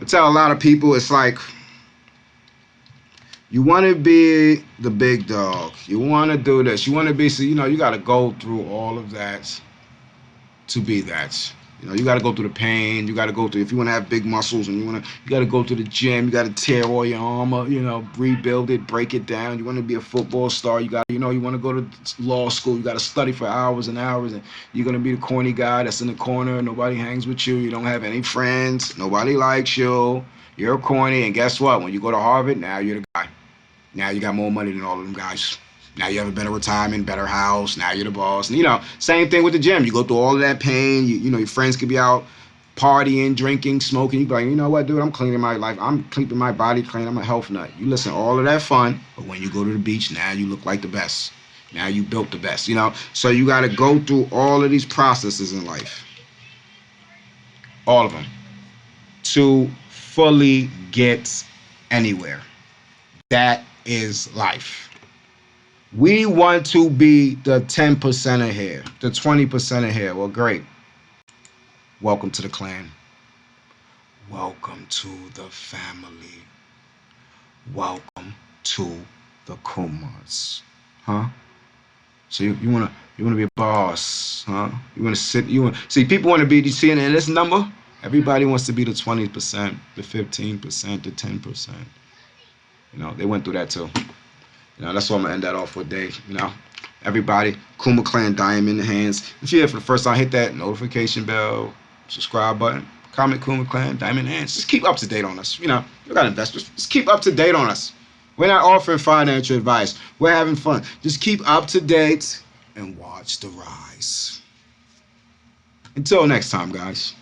I tell a lot of people, it's like, you want to be the big dog. You want to do this. You want to be, so, you know, you got to go through all of that to be that. You know, you got to go through the pain. You got to go through, if you want to have big muscles and you got to go to the gym. You got to tear all your armor, you know, rebuild it, break it down. You want to be a football star. You got, you know, you want to go to law school. You got to study for hours and hours. And you're going to be the corny guy that's in the corner. Nobody hangs with you. You don't have any friends. Nobody likes you. You're corny. And guess what? When you go to Harvard, now you're the guy. Now you got more money than all of them guys. Now you have a better retirement, better house. Now you're the boss. And, you know, same thing with the gym. You go through all of that pain. You know, your friends could be out partying, drinking, smoking. You be like, you know what, dude? I'm cleaning my life. I'm keeping my body clean. I'm a health nut. You listen to all of that fun, but when you go to the beach, now you look like the best. Now you built the best, you know? So you got to go through all of these processes in life. All of them. To fully get anywhere. That is life. We want to be the 10% of here, the 20% of here. Well, great. Welcome to the clan. Welcome to the family. Welcome to the Kumas. Huh? So you wanna be a boss, huh? You wanna sit, see, people wanna be, you see in this number? Everybody wants to be the 20%, the 15%, the 10%. You know, they went through that too. You know, that's why I'm gonna end that off with Dave. You know, everybody, Kuma Klan diamond hands. If you're here for the first time, hit that notification bell, subscribe button, comment Kuma Klan diamond hands. Just keep up to date on us. You know, you got investors. Just keep up to date on us. We're not offering financial advice. We're having fun. Just keep up to date and watch the rise. Until next time, guys.